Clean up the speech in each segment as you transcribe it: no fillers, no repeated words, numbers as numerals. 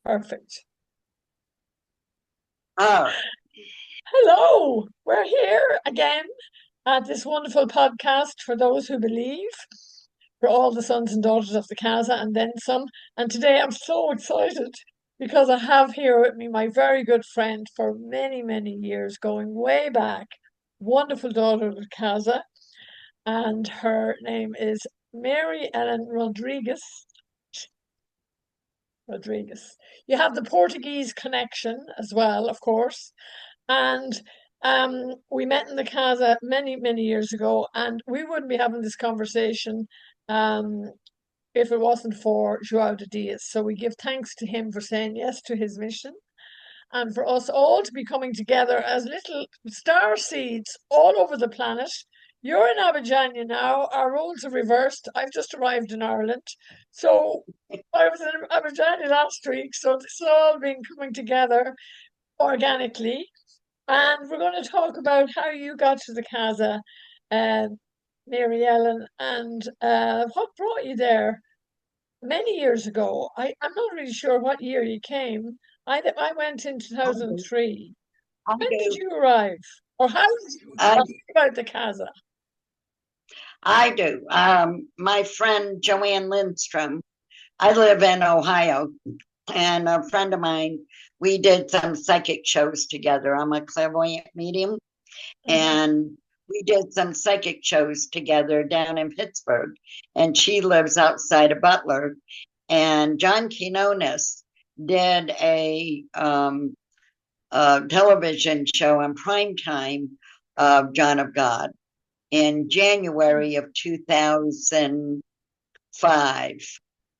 Perfect. Oh, Hello, we're here again at this wonderful podcast for those who believe, for all the sons and daughters of the Casa and then some. And today I'm so excited because I have here with me my very good friend for many, many years, going way back, wonderful daughter of the Casa, and her name is Mary Ellen Rodrigues. Rodrigues. You have the Portuguese connection as well, of course. And we met in the Casa many, many years ago, and we wouldn't be having this conversation um, if it wasn't for João de Dias. So we give thanks to him for saying yes to his mission and for us all to be coming together as little star seeds all over the planet. You're in Abidjan now. Our roles are reversed. I've just arrived in Ireland. So I was in Abidjan last week. So this has all been coming together organically. And we're going to talk about how you got to the Casa, uh, Mary Ellen, and what brought you there many years ago. I'm not really sure what year you came. I went in I do. 2003. I When did do. you arrive? Or how did you I, tell me about the Casa? I do. My friend Joanne Lindstrom, I live in Ohio, and a friend of mine, we did some psychic shows together. I'm a clairvoyant medium, Mhm. and we did some psychic shows together down in Pittsburgh. And she lives outside of Butler. And John Quinones did a television show on prime time of John of God in January of 2005,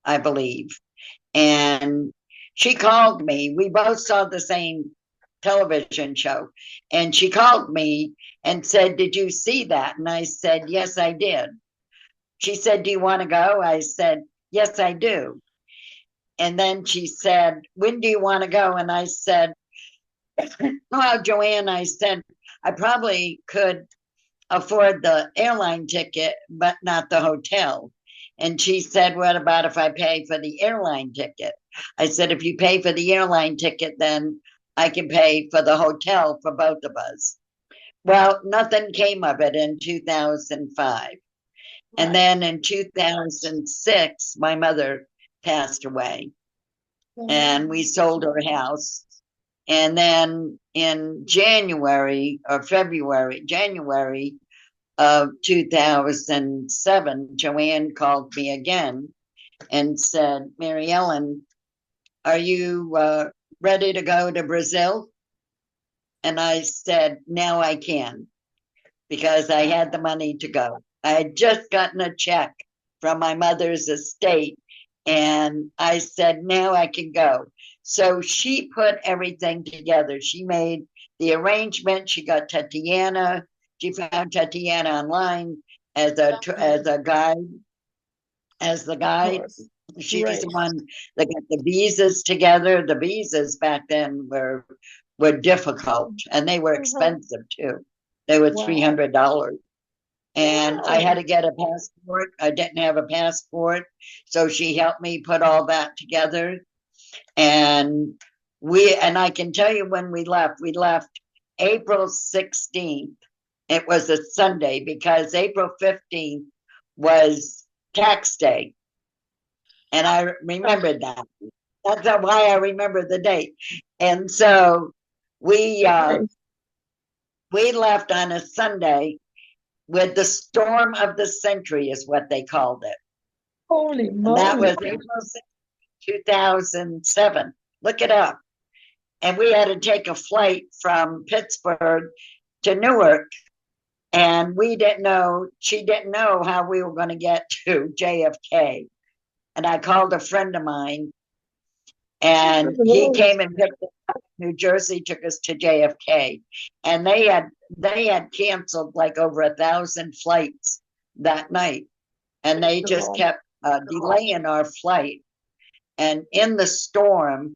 I believe. And she called me. We both saw the same television show. And she called me and said, "Did you see that?" And I said, "Yes, I did." She said, "Do you want to go?" I said, "Yes, I do." And then she said, "When do you want to go?" And I said, "Well, Joanne," I said, "I probably could afford the airline ticket, but not the hotel." And she said, "What about if I pay for the airline ticket?" I said, "If you pay for the airline ticket, then I can pay for the hotel for both of us." Well, nothing came of it in 2005. And Right. then in 2006, my mother passed away and we Mm. sold her house. And then in January of 2007, Joanne called me again and said, "Mary Ellen, are you ready to go to Brazil?" And I said, "Now I can," because I had the money to go. I had just gotten a check from my mother's estate, and I said, "Now I can go." So she put everything together. She made the arrangement. She got Tatiana. She found Tatiana online as a guide, as the Of guide. course. She's the Great. one that got the visas together. The visas back then were difficult and they were Uh-huh. expensive too. They were Wow. $300. And I had Wow. to get a passport. I didn't have a passport. So she helped me put all that together. And and I can tell you when we left April 16th. It was a Sunday because April 15th was tax day. And I remembered that. That's why I remember the date. And so we uh, Great. we left on a Sunday with the storm of the century, is what they called it, Holy and that moly. was April 2007. Look it up. And we had to take a flight from Pittsburgh to Newark, and we didn't know. She didn't know how we were going to get to JFK. And I called a friend of mine, and he came and picked us up. New Jersey took us to JFK, and they had canceled like over 1,000 flights that night, and they just kept delaying our flight. And in the storm,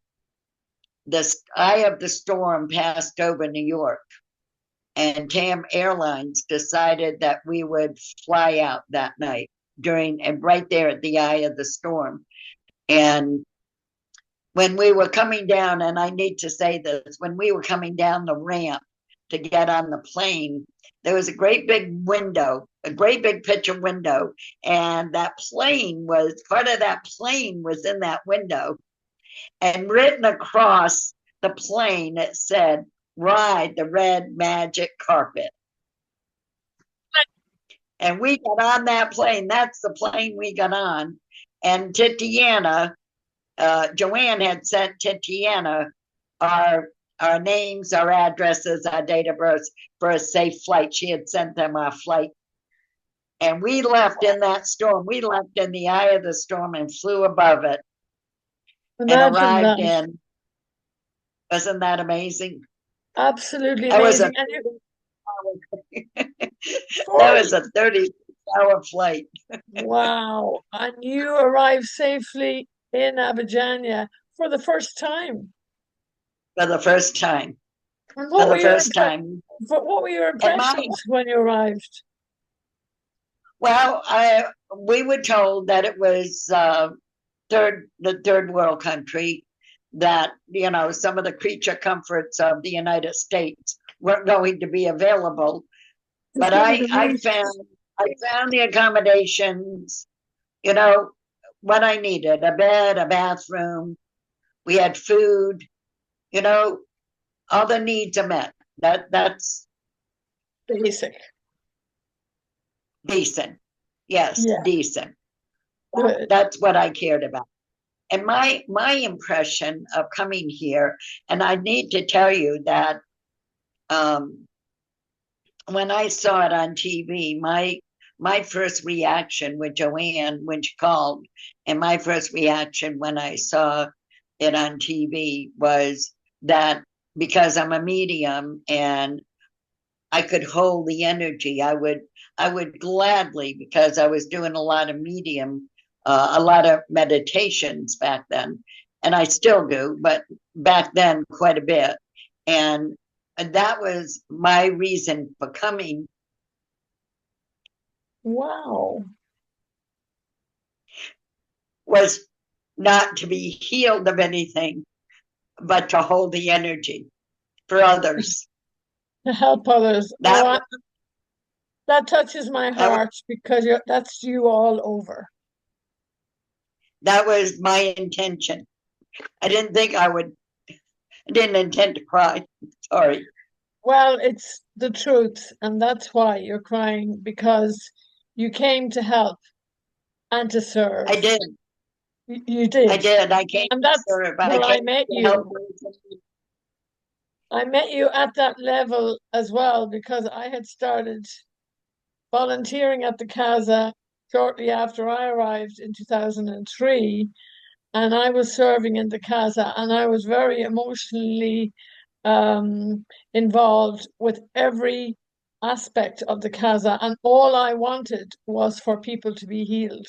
the eye of the storm passed over New York, and TAM Airlines decided that we would fly out that night during and right there at the eye of the storm. And when we were coming down, and I need to say this, when we were coming down the ramp to get on the plane, there was a great big window, a great big picture window, and that plane was part of that plane was in that window, and written across the plane it said, "Ride the red magic carpet." And we got on that plane. That's the plane we got on. And Titiana, Joanne had sent Titiana our names, our addresses, our date of birth for a safe flight. She had sent them our flight. And we left in that storm. We left in the eye of the storm and flew above it and Imagine arrived that. in. Wasn't that amazing? Absolutely That was amazing. a And you, that was 40, a 30-hour flight wow. And you arrived safely in Abidjania for the first time. for the first time. And For the first time. what were your And my impressions when you arrived? Well, we were told that it was the third world country, that some of the creature comforts of the United States weren't going to be available. You But couldn't I believe. found the accommodations, you know, what I needed: a bed, a bathroom. We had food, you know, all the needs are met. That's Basic. decent. Yes, Yeah, decent. good. That's what I cared about. And my impression of coming here, and I need to tell you that um, when I saw it on TV, my first reaction with Joanne when she called, and my first reaction when I saw it on TV was that, because I'm a medium and I could hold the energy, I would gladly, because I was doing a lot of a lot of meditations back then, and I still do, but back then quite a bit. And that was my reason for coming, Wow. was not to be healed of anything, but to hold the energy for others. To help others. That Oh, that touches my that was, heart because that's you all over. that was my intention. I didn't think I would. I didn't intend to cry. Sorry. Well, it's the truth, and that's why you're crying because you came to help and to serve. I did. You I did. did. I came And to that's serve. I where came I met to help. you. I met you at that level as well because I had started volunteering at the Casa shortly after I arrived in 2003. And I was serving in the Casa, and I was very emotionally involved with every aspect of the Casa. And all I wanted was for people to be healed.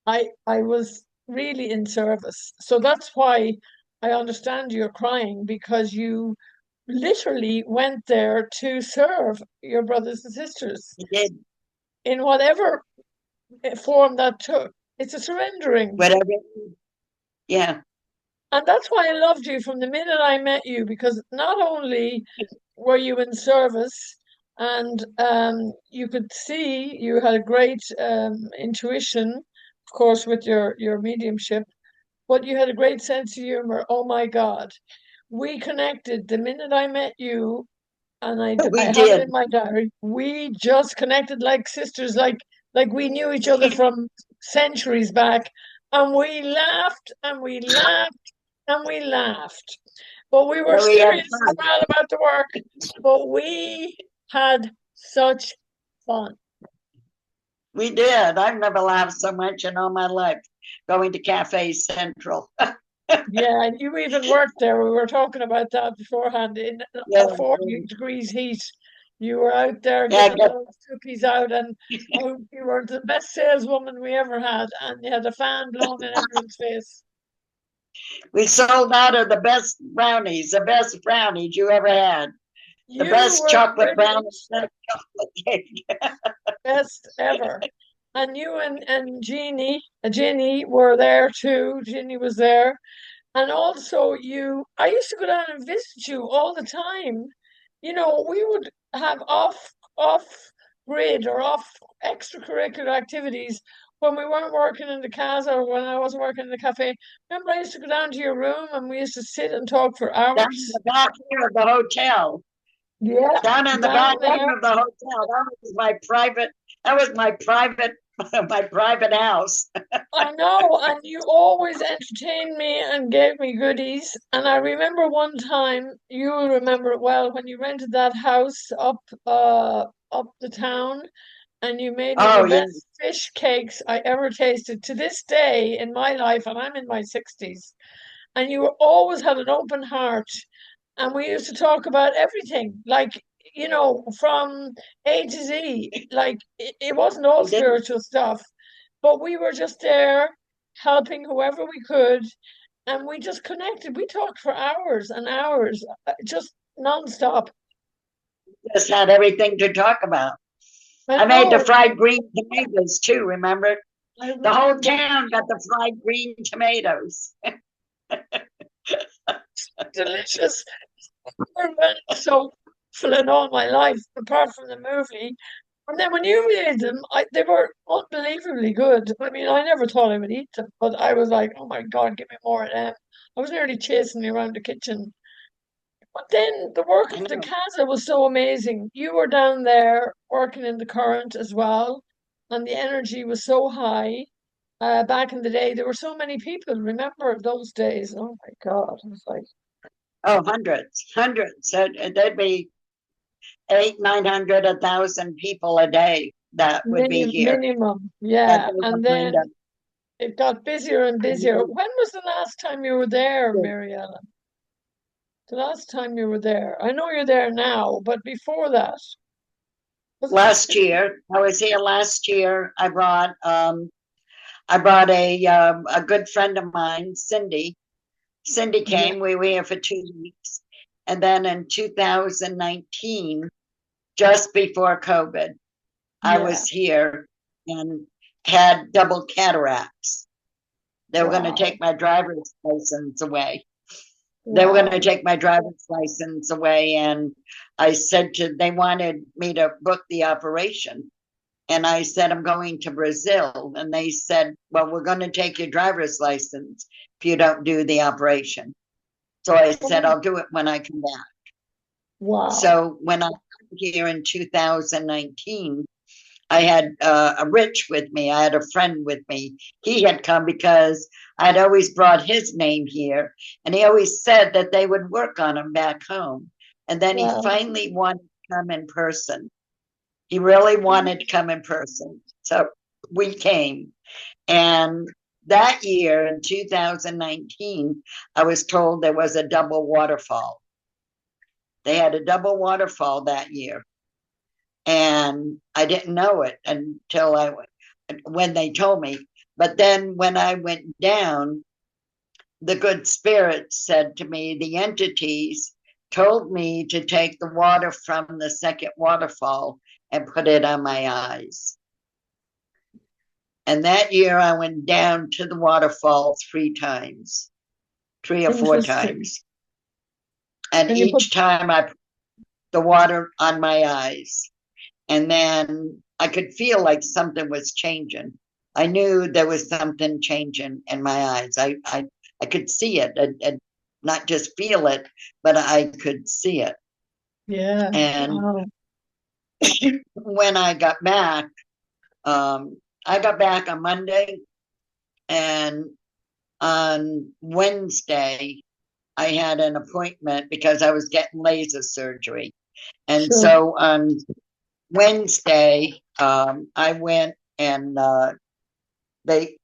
I was really in service. So that's why I understand you're crying because you literally went there to serve your brothers and sisters I did. in whatever form that took. It's a surrendering. Whatever. Yeah. And that's why I loved you from the minute I met you, because not only were you in service and you could see you had a great intuition, of course, with your mediumship, but you had a great sense of humor. Oh my God. We connected the minute I met you, and I We have it did. in my diary. We just connected like sisters, like we knew each other from centuries back, and we laughed and we laughed and we laughed. But we were We had serious as fun. well about the work, but we had such fun. We did. I've never laughed so much in all my life going to Cafe Central. Yeah, and you even worked there. We were talking about that beforehand in Yeah. 40 degrees heat. You were out there Yeah. giving those cookies out, and oh, you were the best saleswoman we ever had, and you had a fan blowing in everyone's face. We sold out of the best brownies you ever had. The You best were chocolate brilliant, brownies, best chocolate cake. best ever. And you and Jeannie were there too. Jeannie was there. And also I used to go down and visit you all the time. We would have off grid or off extracurricular activities when we weren't working in the casa or when I wasn't working in the cafe. Remember, I used to go down to your room and we used to sit and talk for Down in hours. the back here of the hotel. Yeah, Down in the down back there. room of the hotel. That was my private my private house. I know, and you always entertained me and gave me goodies. And I remember one time, you will remember it well, when you rented that house up the town, and you made me the Oh yeah. best fish cakes I ever tasted to this day in my life, and I'm in my 60s. And you always had an open heart, and we used to talk about everything, like, from A to Z. Like it wasn't all We didn't. spiritual stuff, but we were just there helping whoever we could, and we just connected. We talked for hours and hours, just nonstop. Just had everything to talk about. I I made the know, fried green tomatoes too, remember? I The whole remember town got the fried green tomatoes. delicious. So full all my life, apart from the movie. And then when you made them, they were unbelievably good. I mean, I never thought I would eat them, but I was like, oh my God, give me more of them. I was nearly chasing you around the kitchen. But then the work I of the know. Casa was so amazing. You were down there working in the current as well, and the energy was so high. Back in the day, there were so many people. Remember those days? Oh my God. It was like Oh, hundreds, hundreds. There'd be eight, 900, 1,000 people a day that would be here minimum. that Yeah. they And would find then it got busier and busier. us. When was the last time you were there, Mary Ellen? The last time you were there. I know you're there now, but before that, was it Last year, I was here last year. I brought a good friend of mine, Cindy. Cindy yeah, came. We were here for 2 weeks, and then in 2019, just before COVID, I yeah. was here and had double cataracts. They were going to Wow. take my driver's license away. They were going to Wow. take my driver's license away, and they wanted me to book the operation. And I said, I'm going to Brazil. And they said, well, we're going to take your driver's license if you don't do the operation. So I Oh said, my, I'll do it when I come back. wow. So when I came here in 2019, I had a Rich with me. I had a friend with me. He had come because I'd always brought his name here. And he always said that they would work on him back home. And then he Wow. finally wanted to come in person. He really wanted to come in person. So we came. And that year in 2019, I was told there was a double waterfall. They had a double waterfall that year. And I didn't know it until when they told me. But then when I went down, the good spirits said to me, the entities told me to take the water from the second waterfall and put it on my eyes. And that year I went down to the waterfall 3 times, 3 or 4 Interesting. times. And And you put, each time I put the water on my eyes. And then I could feel like something was changing. I knew there was something changing in my eyes. I could see it, and not just feel it, but I could see it. yeah. And Wow. when um, I got back on Monday, and on Wednesday, I had an appointment because I was getting laser surgery. And Sure. so on Wednesday, I went and they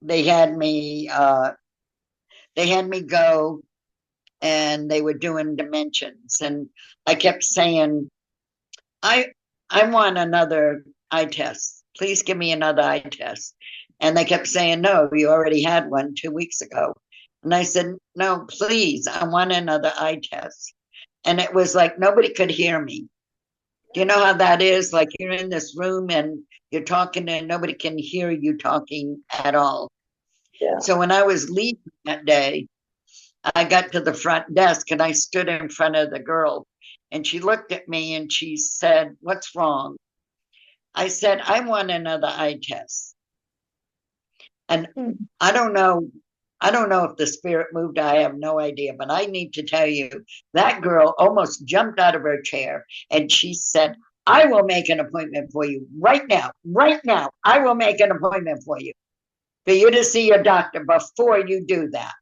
they had me go, and they were doing dimensions, and I kept saying, I I want another eye test. Please give me another eye test. And they kept saying, no, you already had one 2 weeks ago. And I said, no, please, I want another eye test. And it was like nobody could hear me. Do you know how that is? Like you're in this room and you're talking and nobody can hear you talking at all. Yeah. So when I was leaving that day, I got to the front desk and I stood in front of the girl, and she looked at me and she said, "What's wrong?" I said, "I want another eye test." And Mm. I don't know. I don't know if the spirit moved. I have no idea, but I need to tell you that girl almost jumped out of her chair and she said, "I will make an appointment for you right now. Right now. I will make an appointment for you to see your doctor before you do that."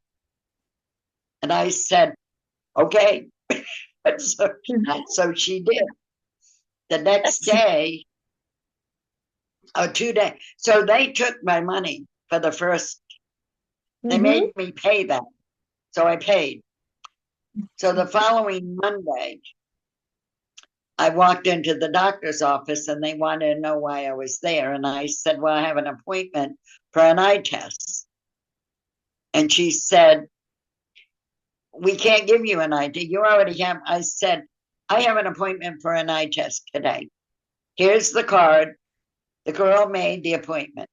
And I said, "Okay." so, Mhm. so she did. The next Excellent. day, or 2 days. So they took my money for the first, they Hmm. made me pay that. So I paid. So the following Monday, I walked into the doctor's office and they wanted to know why I was there. And I said, "Well, I have an appointment for an eye test." And she said, "We can't give you an eye test. You already have." I said, "I have an appointment for an eye test today. Here's the card." The girl made the appointment.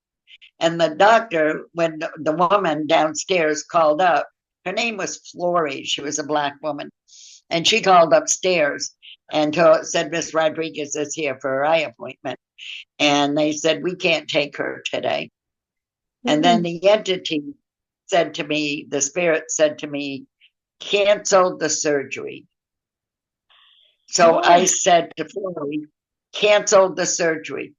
And the doctor, when the woman downstairs called up, her name was Flory. She was a Black woman. And she called upstairs and said, "Miss Rodrigues is here for her eye appointment." And they said, "We can't take her today." And then Mm. the entity said to me, the spirit said to me, "Cancel the surgery." So I Oh, said to Flory, "Cancel the surgery."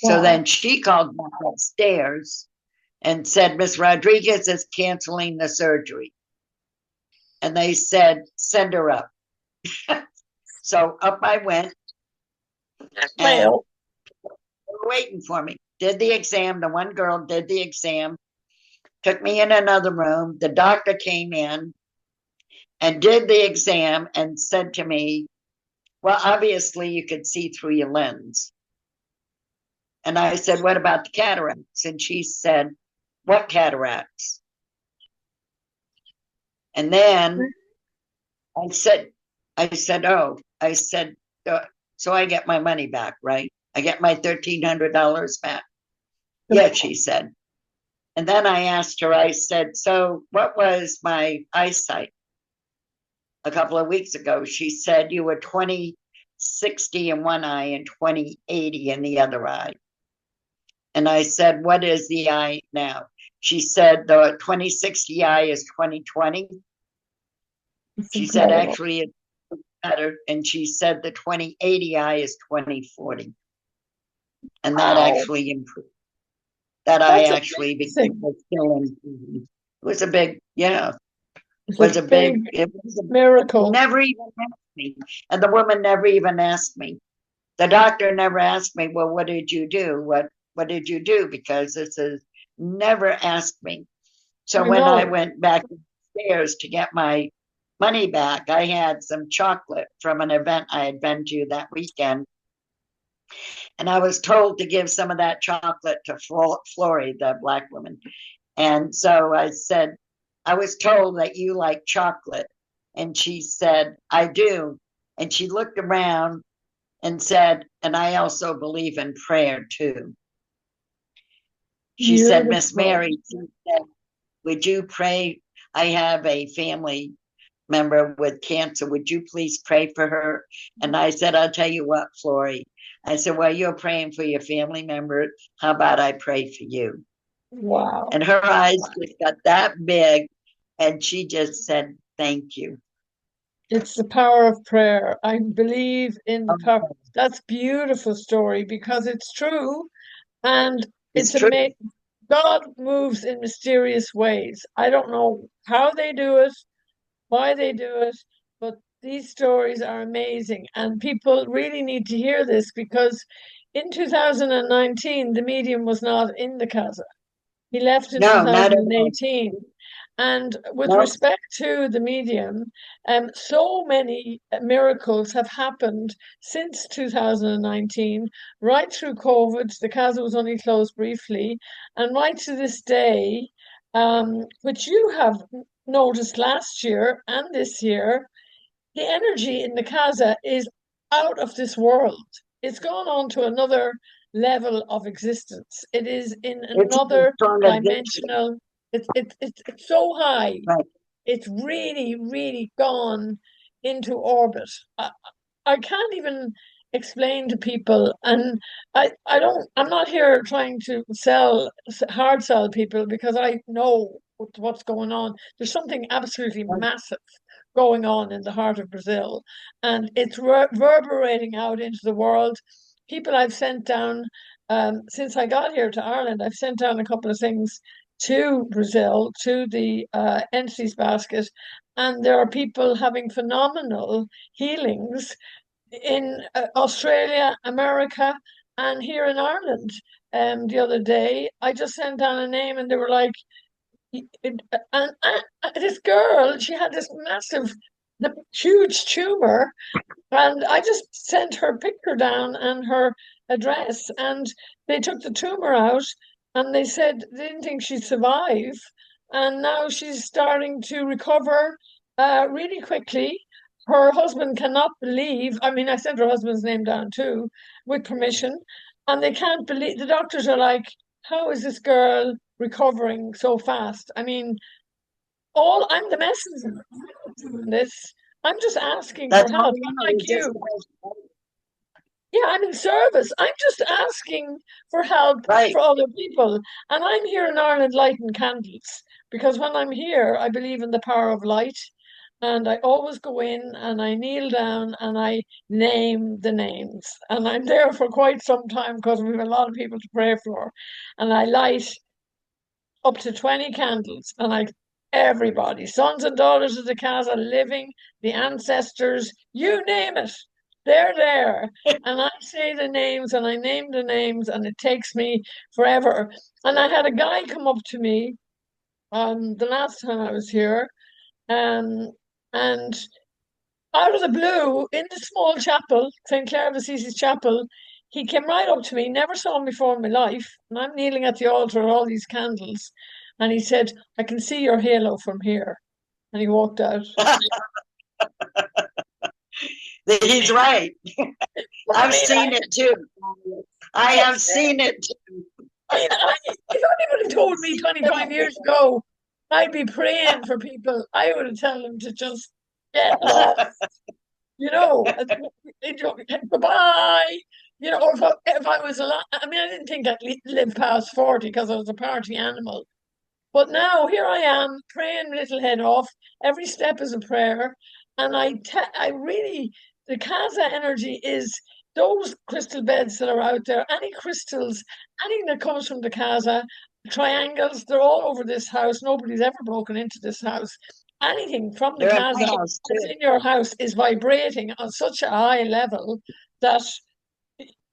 So then wow. she called back upstairs and said, "Miss Rodrigues is canceling the surgery." And they said, "Send her up." So up I went, and Well, they were waiting for me. Did the exam. The one girl did the exam, took me in another room. The doctor came in and did the exam and said to me, "Well, obviously you could see through your lens." And I said, "What about the cataracts?" And she said, "What cataracts?" And then "Oh," I said, "So I get my money back, right? I get my $1,300 back." "Yes," she said. And then I asked her, I said, "So what was my eyesight a couple of weeks ago?" She said, "You were 20/60 in one eye and 20/80 in the other eye." And I said, "What is the eye now?" She said, "The 20/60 eye is 20/20." it's She said, incredible. "Actually, it's better." And she said, "The 20/80 eye is 20/40." And that Wow. actually improved. That eye That's actually amazing. was still improving. It was a big, yeah, It's a was a big, big it was a, miracle. never even asked me. And the woman never even asked me. The doctor never asked me, "Well, what did you do? What did you do?" Because this is never asked me. So I when I know. went back upstairs to get my money back, I had some chocolate from an event I had been to that weekend. And I was told to give some of that chocolate to Flory, the Black woman. And so I said, "I was told that you like chocolate." And she said, "I do." And she looked around and said, "And I also believe in prayer too." She said, "Miss Beautiful. Mary," she said, "would you pray? I have a family member with cancer. Would you please pray for her?" And I said, "I'll tell you what, Flory." I said, "Well, you're praying for your family member. How about I pray for you?" Wow. And her eyes just got that big. And she just said, "Thank you." It's the power of prayer. I believe in the power. Oh, That's beautiful story because it's true and it's it's true. amazing. God moves in mysterious ways. I don't know how they do it, why they do it, but these stories are amazing and people really need to hear this because in 2019 the medium was not in the casa. He left in No, not at all. 2018. And with No, respect to the medium, so many miracles have happened since 2019, right through COVID. The casa was only closed briefly, and right to this day, which you have noticed last year and this year, the energy in the casa is out of this world. It's gone on to another level of existence. It is in it's a another strong addiction. dimensional. It's so high. Right. it's really, really gone into orbit. I can't even explain to people, and I'm not here trying to hard sell people because I know what's going on. There's something absolutely massive going on in the heart of Brazil, and it's reverberating out into the world. People I've sent down, since I got here to Ireland, I've sent down a couple of things to Brazil, to the Entities basket, and there are people having phenomenal healings in Australia, America, and here in Ireland. The other day, I just sent down a name, and they were like, and this girl, she had this massive, the huge tumor, and I just sent her picture down and her address, and they took the tumor out, and they said they didn't think she'd survive, and now she's starting to recover really quickly. Her husband cannot believe, I mean, I sent her husband's name down too, with permission, and they can't believe, the doctors are like, how is this girl recovering so fast? I mean, all I'm the messenger in this. I'm just asking for That's help. all I'm like you just you. Yeah, I'm in service. I'm just asking for help right. for other people. And I'm here in Ireland lighting candles because when I'm here, I believe in the power of light. And I always go in and I kneel down and I name the names. And I'm there for quite some time because we have a lot of people to pray for. And I light up to 20 candles, and like everybody, sons and daughters of the Casa, living, the ancestors, you name it, they're there. And I say the names and I name the names, and it takes me forever. And I had a guy come up to me the last time I was here, um, and out of the blue, in the small chapel, St. Clare of Assisi's chapel, he came right up to me, never saw me before in my life, and I'm kneeling at the altar with all these candles. And he said, I can see your halo from here. And he walked out. He's right. Well, I I've mean, seen it too. I have it's, seen it too. if anybody had told me 25 years ago I'd be praying for people, I would have told them to just get lost. You know, goodbye. You know, or if I was alive, I mean, I didn't think I'd live past 40 because I was a party animal. But now here I am praying little head off. Every step is a prayer. And I really, the Casa energy is those crystal beds that are out there, any crystals, anything that comes from the Casa, triangles, they're all over this house. Nobody's ever broken into this house. Anything from the They're in Casa my house that's too. in your house is vibrating on such a high level that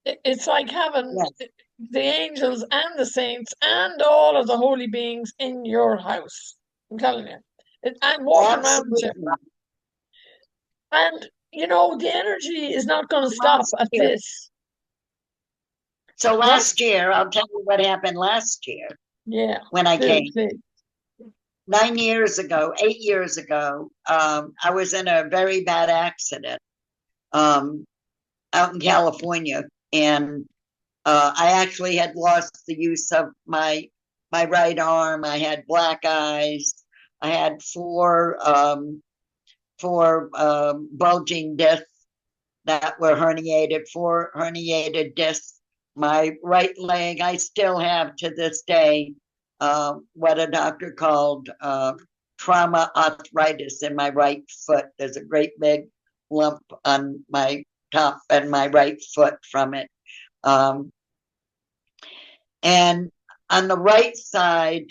it's like having Yes, the angels and the saints and all of the holy beings in your house. I'm telling you. I'm walking around with you. absolutely. And, you know, the energy is not going to stop Last at year. this. So Yeah, last year, I'll tell you what happened last year yeah. when I Do, came. please. 9 years ago, 8 years ago, I was in a very bad accident um, out in California, and I actually had lost the use of my right arm. I had black eyes. I had four bulging discs that were herniated, 4 herniated discs. My right leg, I still have to this day what a doctor called trauma arthritis in my right foot. There's a great big lump on my top and my right foot from it. Um, and on the right side,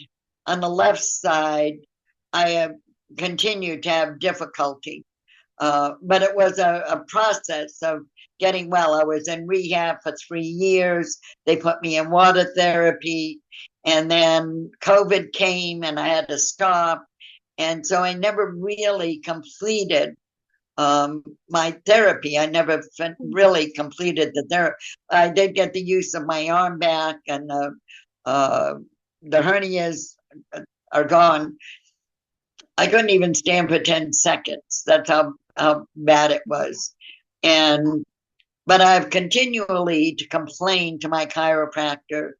on the left side, I have continued to have difficulty. But it was a process of getting well. I was in rehab for 3 years. They put me in water therapy. And then COVID came and I had to stop. And so I never really completed my therapy. I never really completed the therapy. I did get the use of my arm back, and the hernias are gone. I couldn't even stand for 10 seconds. That's how bad it was. But I've continually to complain to my chiropractor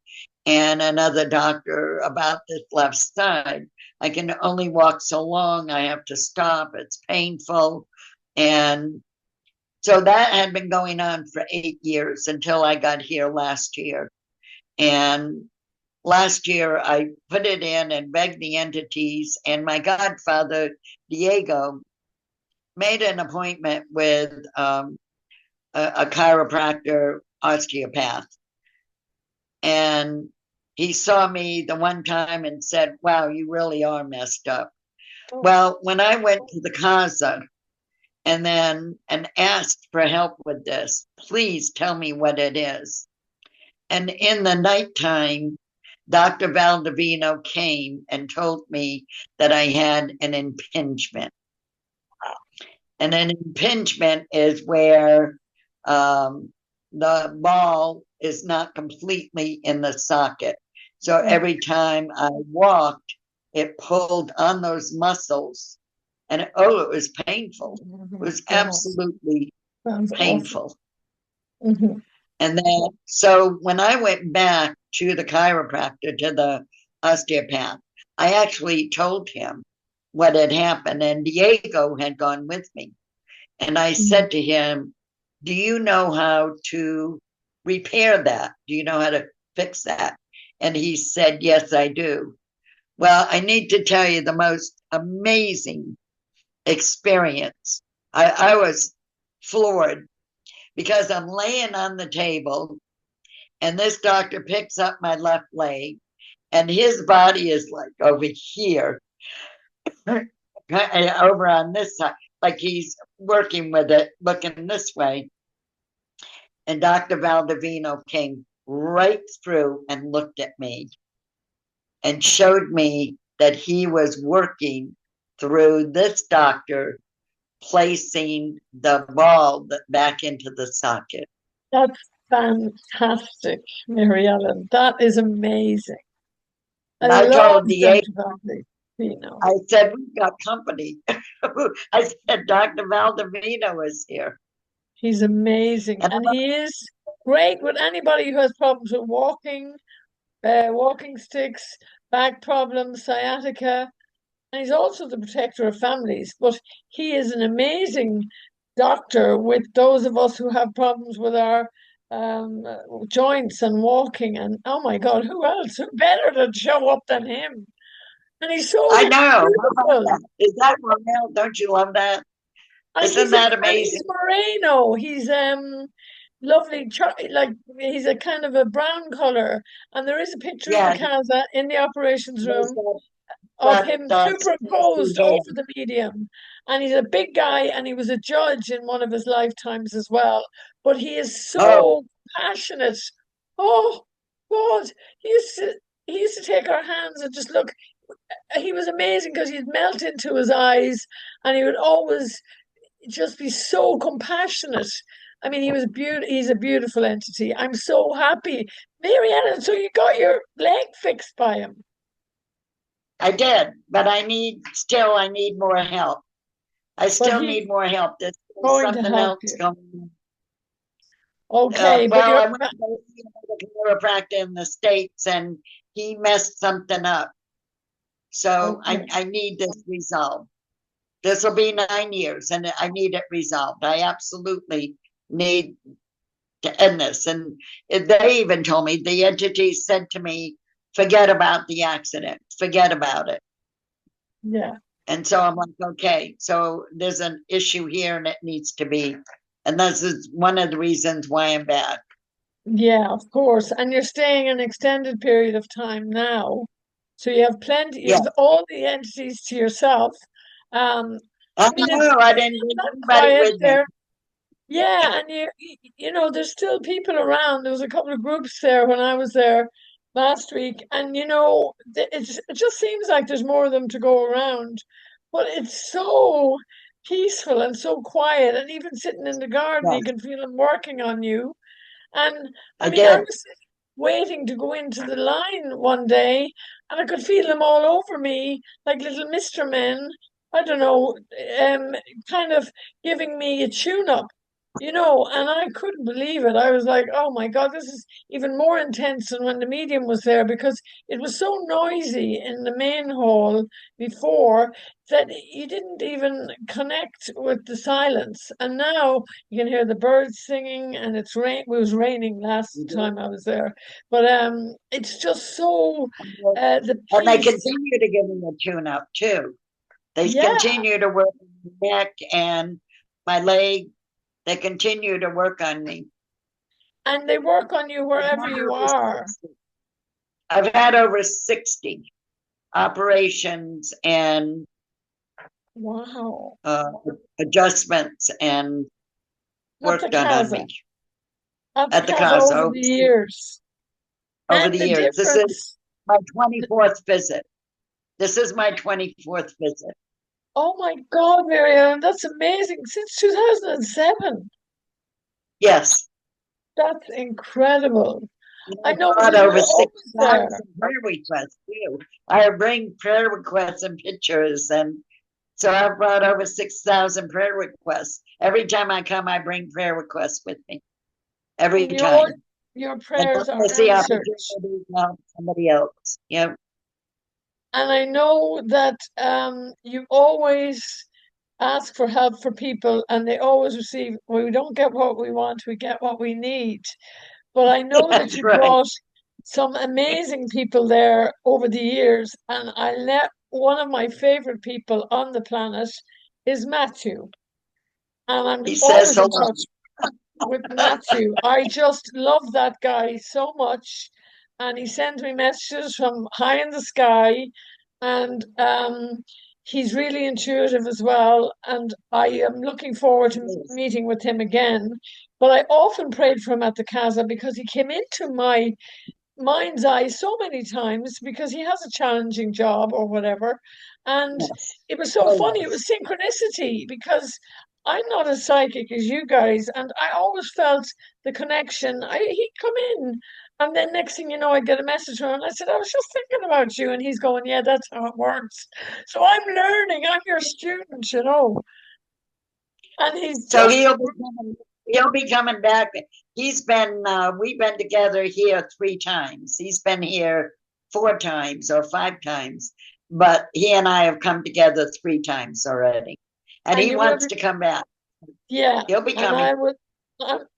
and another doctor about this left side I can only walk so long. I have to stop. It's painful. And so that had been going on for 8 years until I got here last year. And last year I put it in and begged the entities, and my godfather, Diego, made an appointment with a chiropractor, osteopath. And he saw me the one time and said, "Wow, you really are messed up." Oh, Well, when I went to the Casa and asked for help with this, please tell me what it is. And in the nighttime, Dr. Valdivino came and told me that I had an impingement. And an impingement is where the ball is not completely in the socket. So oh, every time I walked, it pulled on those muscles. And it was painful. oh It my was God. absolutely Sounds awful. painful. Hmm. And then, so when I went back to the chiropractor, to the osteopath, I actually told him what had happened, and Diego had gone with me. And I said to him, "Do you know how to repair that? Do you know how to fix that?" And he said, "Yes, I do." Well, I need to tell you the most amazing experience. I was floored because I'm laying on the table and this doctor picks up my left leg and his body is like over here, over on this side, like he's working with it, looking this way. And Dr. Valdivino came right through and looked at me and showed me that he was working through this doctor, placing the ball back into the socket. That's fantastic, MaryEllen. That is amazing. I And I love told DA, Dr. Valdivino. I said, "We've got company." I said, "Dr. Valdivino is here." He's amazing. And And he is great with anybody who has problems with walking, walking sticks, back problems, sciatica. And he's also the protector of families. But he is an amazing doctor with those of us who have problems with our um, joints and walking. And oh my God, who else? Who better to show up than him? And he's I so know. How about beautiful. that? Is that Rommel? Don't you love that? And Isn't that amazing? he's Moreno. He's lovely, like he's a kind of a brown color. And there is a picture in the Yeah, Casa in the operations there's room of him that superimposed spicy hair. over the medium. And he's a big guy and he was a judge in one of his lifetimes as well. But he is Oh, so passionate. Oh God. He used to take our hands and just look. He was amazing because he'd melt into his eyes and he would always just be so compassionate. I mean, he's a beautiful entity. I'm so happy. MaryEllen, so you got your leg fixed by him. I did, but I need more help. I But still he's need more help. There's going to something help else you. going on. Okay, but Well, you're I went to go see another chiropractor in the States and he messed something up. So okay. I need this resolved. This will be 9 years and I need it resolved. I absolutely need to end this. And they even told me, the entity said to me, "Forget about the accident, forget about it." Yeah. And so I'm like, okay, so there's an issue here and it needs to be. And this is one of the reasons why I'm back. Yeah, of course. And you're staying an extended period of time now. So you have plenty, you Yeah. have all the entities to yourself. Um, I I mean, know, I didn't it's get not anybody quiet with me. there. Yeah, and you know, there's still people around. There was a couple of groups there when I was there last week, and you know, it just seems like there's more of them to go around. But it's so peaceful and so quiet, and even sitting in the garden, you Yes, can feel them working on you. And I I mean, I did. was waiting to go into the line one day, and I could feel them all over me, like little Mister Men. I don't know, um, kind of giving me a tune up. and I couldn't believe it. I was like, oh my God, this is even more intense than when the medium was there because it was so noisy in the main hall before that you didn't even connect with the silence. And now you can hear the birds singing and it was raining last time I was there. But it's just so the And they peace. continue to give me a tune up too. They Yeah. continue to work on my neck and my leg. They continue to work on me. And they work on you I've wherever had you over are. 60. I've had over 60 operations and Wow. uh, adjustments and At work the done on Casa. me At the at the Casa Casa over the years. over And the the years. This is difference. my 24th visit. This is my 24th visit. Oh my God, Miriam, that's amazing. Since 2007. Yes. That's incredible. And I I know brought because you over were always there. 6,000 prayer requests too. I bring prayer requests and pictures, and so I've brought over 6,000 prayer requests. Every time I come, I bring prayer requests with me. Every And your time. your And prayers I are see answered. opportunity to help somebody else. Yep. And I know that you always ask for help for people and they always receive, well, we don't get what we want, we get what we need. But I know that That's you right. brought some amazing people there over the years, and one of my favorite people on the planet is Matthew, and I'm He says always in hello. touch with Matthew. I just love that guy so much, and he sends me messages from high in the sky, and he's really intuitive as well. And I am looking forward to meeting with him again. But I often prayed for him at the Casa because he came into my mind's eye so many times because he has a challenging job or whatever. And Yes. it was so Oh, funny. It yes. was synchronicity because I'm not as psychic as you guys, and I always felt the connection. He'd come in, and then next thing you know, I get a message from him, and I said, I was just thinking about you. And he's going, yeah, that's how it works. So I'm learning. I'm your student. And he's So just, he'll be coming back. We've been together here 3 times. He's been here 4 times or 5 times, but he and I have come together 3 times already. And and he you will wants be, to come back. yeah. He'll be And coming.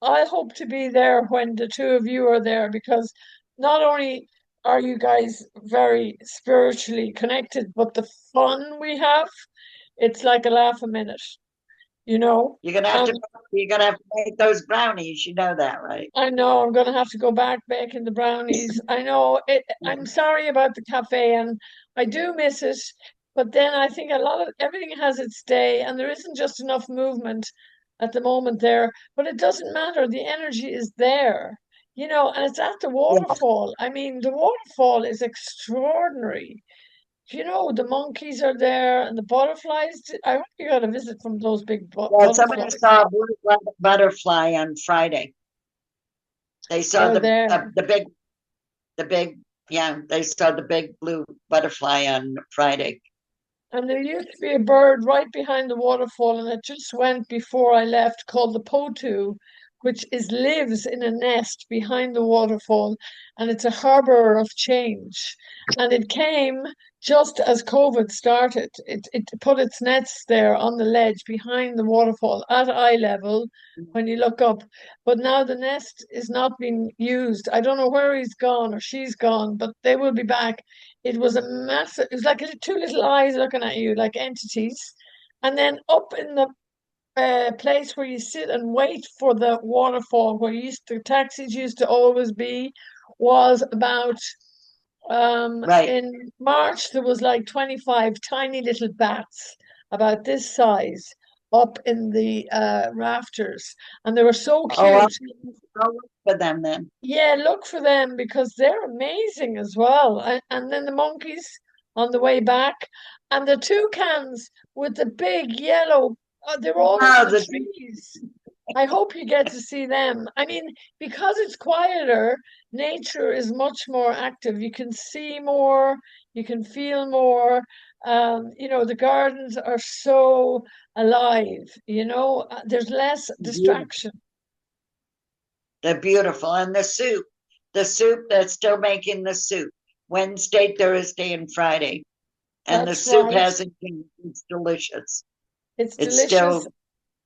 I hope to be there when the two of you are there because not only are you guys very spiritually connected, but the fun we have, it's like a laugh a minute, you know? You're gonna have to And you're gonna have to make those brownies. You know that, right? I know I'm going to have to go back baking the brownies. I know I'm sorry about the cafe and I do miss it, but then I think a lot of everything has its day and there isn't just enough movement at the moment there, but it doesn't matter. The energy is there, and it's at the Yeah. waterfall. I mean, the waterfall is extraordinary. The monkeys are there and the butterflies. I hope you got a visit from those big Well, somebody butterflies. saw a blue butterfly on Friday. They saw They're there. the big, yeah, they saw the big blue butterfly on Friday. And there used to be a bird right behind the waterfall, and it just went before I left called the potu, which lives in a nest behind the waterfall, and it's a harbor of change. And it came just as COVID started. It put its nets there on the ledge behind the waterfall at eye level when you look up. But now the nest is not being used. I don't know where he's gone or she's gone, but they will be back. It was a massive, it was like two little eyes looking at you, like entities. And then up in the place where you sit and wait for the waterfall, where the taxis used to always be, was about, Right. in March, there was like 25 tiny little bats about this size up in the rafters. And they were so Oh, cute. I'll look for them then. Yeah, look for them because they're amazing as well. And then the monkeys on the way back, and the toucans with the big yellow, they're all in Oh, the the trees. I hope you get to see them. I mean, because it's quieter, nature is much more active. You can see more, you can feel more. The gardens are so alive, you know, there's less Beautiful. distraction. They're beautiful. And the soup, they're still making the soup Wednesday, Thursday, and Friday. And the That's soup right. hasn't changed. It's delicious. It's It's delicious still,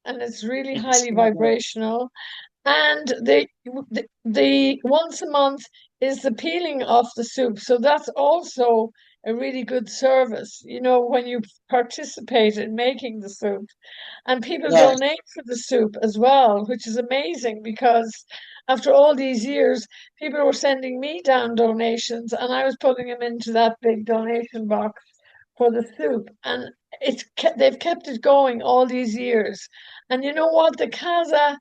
and it's really it's highly still good. vibrational. And the once a month is the peeling of the soup. So that's also a really good service, you know, when you participate in making the soup. And people Yes, donate for the soup as well, which is amazing because after all these years, people were sending me down donations and I was putting them into that big donation box for the soup. And they've kept it going all these years. And you know what? The Casa,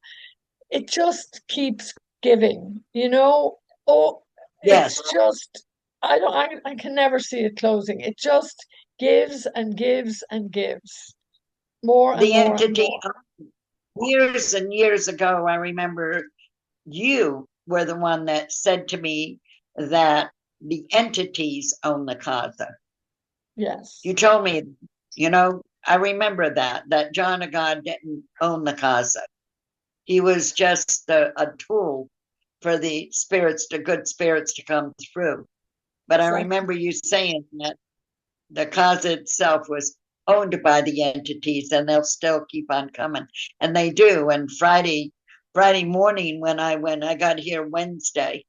it just keeps giving, you know? Oh, yes. it's just, I can never see it closing. It just gives and gives and gives more and The more and entity, more. years and years ago, I remember you were the one that said to me that the entities own the casa. You Yes, told me, I remember that John of God didn't own the casa. He was just a tool for the spirits, the good spirits to come through. But I exactly. remember you saying that the casa itself was owned by the entities and they'll still keep on coming. And they do. And Friday morning when I got here Wednesday.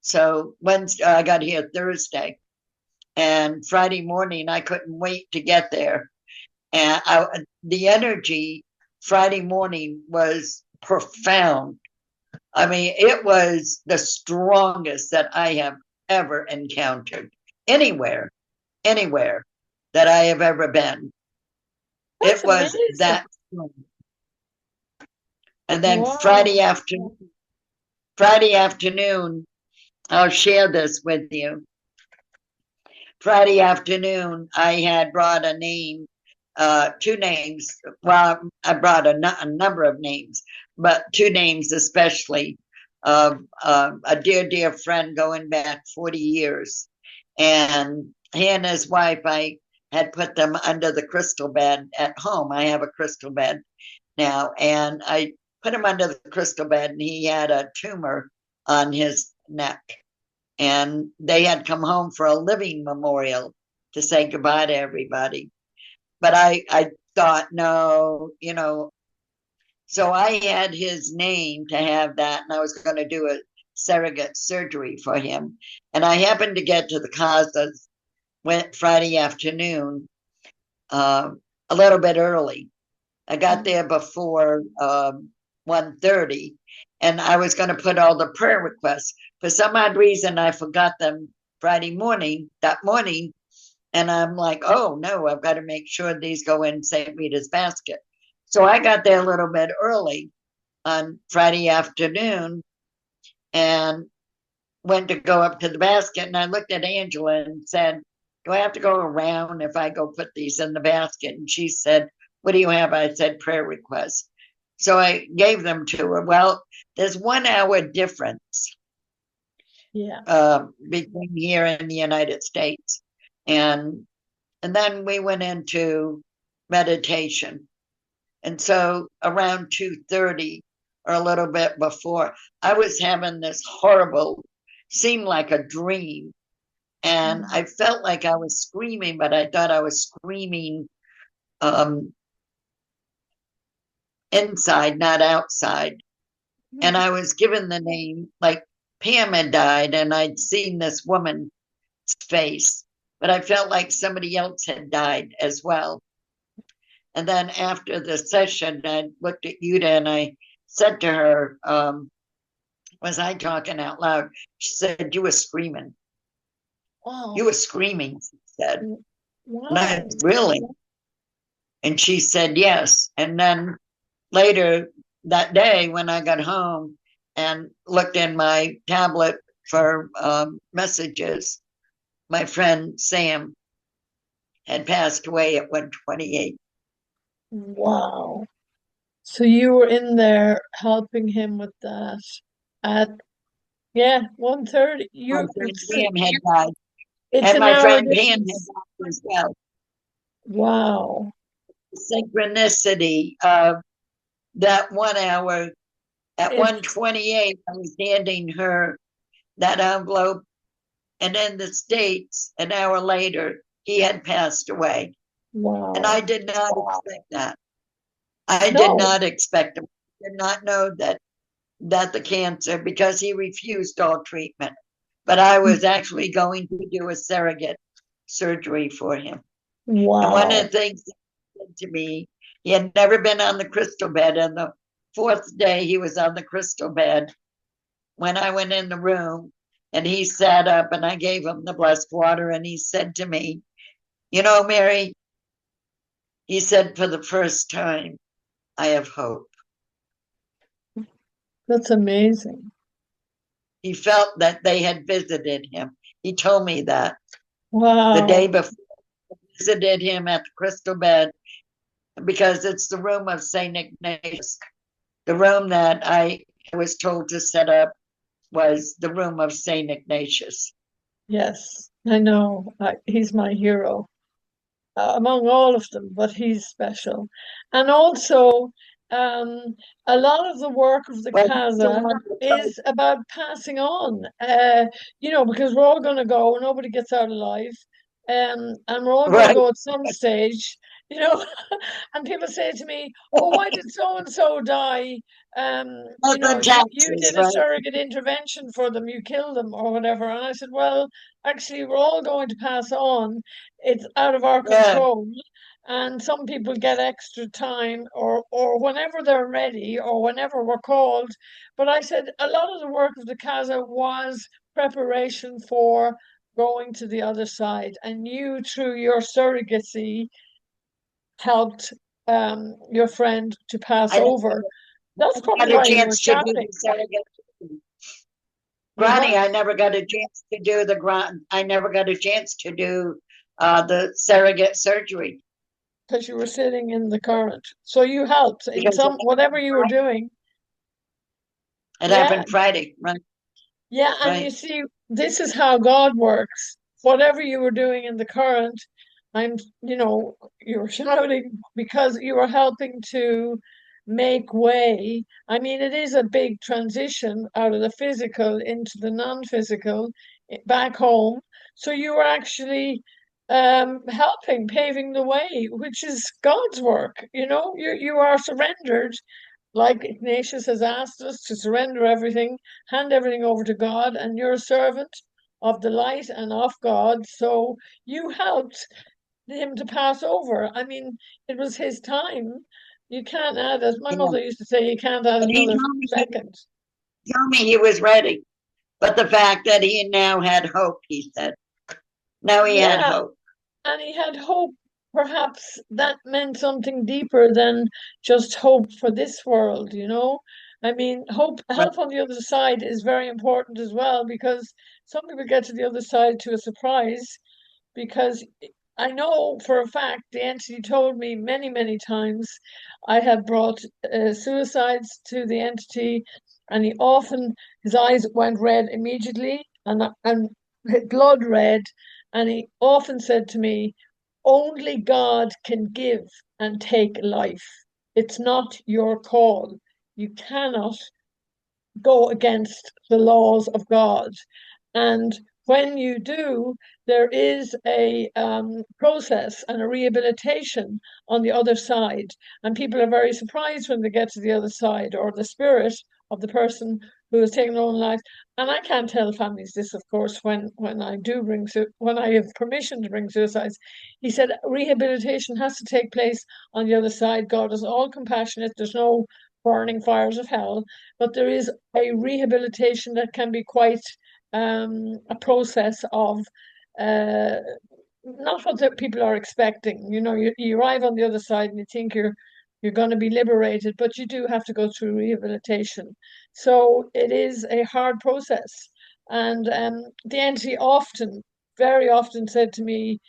So Wednesday I got here Thursday. And Friday morning I couldn't wait to get there. And the energy Friday morning was profound. I mean, it was the strongest that I have ever encountered anywhere, anywhere that I have ever been. That's It was amazing. that strong. And then Wow. Friday afternoon, I'll share this with you. Friday afternoon, I had brought a name, two names. Well, I brought a number of names, but two names especially of a dear, dear friend going back 40 years. And he and his wife, I had put them under the crystal bed at home. I have a crystal bed now, and I put him under the crystal bed, and he had a tumor on his neck. And they had come home for a living memorial to say goodbye to everybody. But I thought, no, so I had his name to have that, and I was going to do a surrogate surgery for him. And I happened to get to the Casas went Friday afternoon, uh, a little bit early. I got there before 1:30, and I was going to put all the prayer requests. For some odd reason, I forgot them Friday morning, that morning. And I'm like, oh no, I've got to make sure these go in St. Rita's basket. So I got there a little bit early on Friday afternoon and went to go up to the basket. And I looked at Angela and said, do I have to go around if I go put these in the basket? And she said, what do you have? I said, prayer requests. So I gave them to her. Well, there's 1 hour difference Yeah. between here and the United States. And and then we went into meditation. And so around 2:30 or a little bit before, I was having this horrible, seemed like a dream. And Mm. I felt like I was screaming, but I thought I was screaming um, inside, not outside. And I was given the name, like Pam had died, and I'd seen this woman's face, but I felt like somebody else had died as well. And then after the session, I looked at Yuda and I said to her, was I talking out loud? She said, you were screaming. You Wow. were screaming, she said. And I, Wow. really? And she said, yes. And then later that day, when I got home and looked in my tablet for messages, my friend Sam had passed away at 128. Wow. So you were in there helping him with that at, yeah, 1:30. My friend Sam had died, It's and an my hour friend Pam had difference. died as well. Wow. synchronicity of that 1 hour at It's 1:28, I was handing her that envelope, and in the States, an hour later, he had passed away. And I wow. did not expect that. I did No. not expect him. I did not know that the cancer, because he refused all treatment. But I was actually going to do a surrogate surgery for him. And one of Wow. the things he said to me, he had never been on the crystal bed. And the fourth day he was on the crystal bed, when I went in the room and he sat up and I gave him the blessed water, and he said to me, "You know, Mary," he said, "for the first time, I have hope." That's amazing. He felt that they had visited him. He told me that the day Wow. before, visited him at the crystal bed, because it's the room of St. Ignatius. The room that I was told to set up was the room of St. Ignatius. Yes, I know. He's my hero among all of them, but he's special. And also, um, a lot of the work of the Well, he's the Casa one that told, is about passing on, because we're all going to go, nobody gets out alive, and we're all going to right? go at some stage, you know. And people say to me, "Oh, why did so and so die?" The You taxes, did a right? surrogate intervention for them, you killed them or whatever. And I said, well, actually, we're all going to pass on. It's out of our Yeah, control. And some people get extra time or whenever they're ready or whenever we're called. But I said a lot of the work of the Casa was preparation for going to the other side. And you, through your surrogacy, helped your friend to pass I over. That's never probably got a why you were chance to do the chatting. surrogate. You Grainne, what? I never got a chance to do the Grainne. I never got a chance to do the surrogate surgery Because you were sitting in the current. So you helped in because some whatever you were doing. it Yeah, happened Friday. Right, yeah, and you right. see, this is how God works. Whatever you were doing in the current, you were shouting because you were helping to make way. I mean, it is a big transition out of the physical into the non-physical back home. So you were actually helping, paving the way, which is God's work. You are surrendered like Ignatius has asked us to surrender everything, hand everything over to God, and you're a servant of the light and of God. So you helped him to pass over. I mean, it was his time. You can't add, as my Yeah. mother used to say, you can't add But he another told me second. he was ready. But the fact that he now had hope, he said. Now he had Yeah, hope. and he had hope. Perhaps that meant something deeper than just hope for this world. I mean, Right. help on the other side is very important as well because some people get to the other side to a surprise. Because I know for a fact the entity told me many, many times I have brought suicides to the entity, and his eyes went red immediately and blood red, and he often said to me, "Only God can give and take life. It's not your call. You cannot go against the laws of God." And when you do, there is a process and a rehabilitation on the other side. And people are very surprised when they get to the other side or the spirit of the person who has taken their own life. And I can't tell families this, of course, when I do when I have permission to bring suicides. He said rehabilitation has to take place on the other side. God is all compassionate. There's no burning fires of hell, but there is a rehabilitation that can be quite a process of uh, not what the people are expecting. You arrive on the other side and you think you're going to be liberated, but you do have to go through rehabilitation. So it is a hard process. And the entity very often said to me,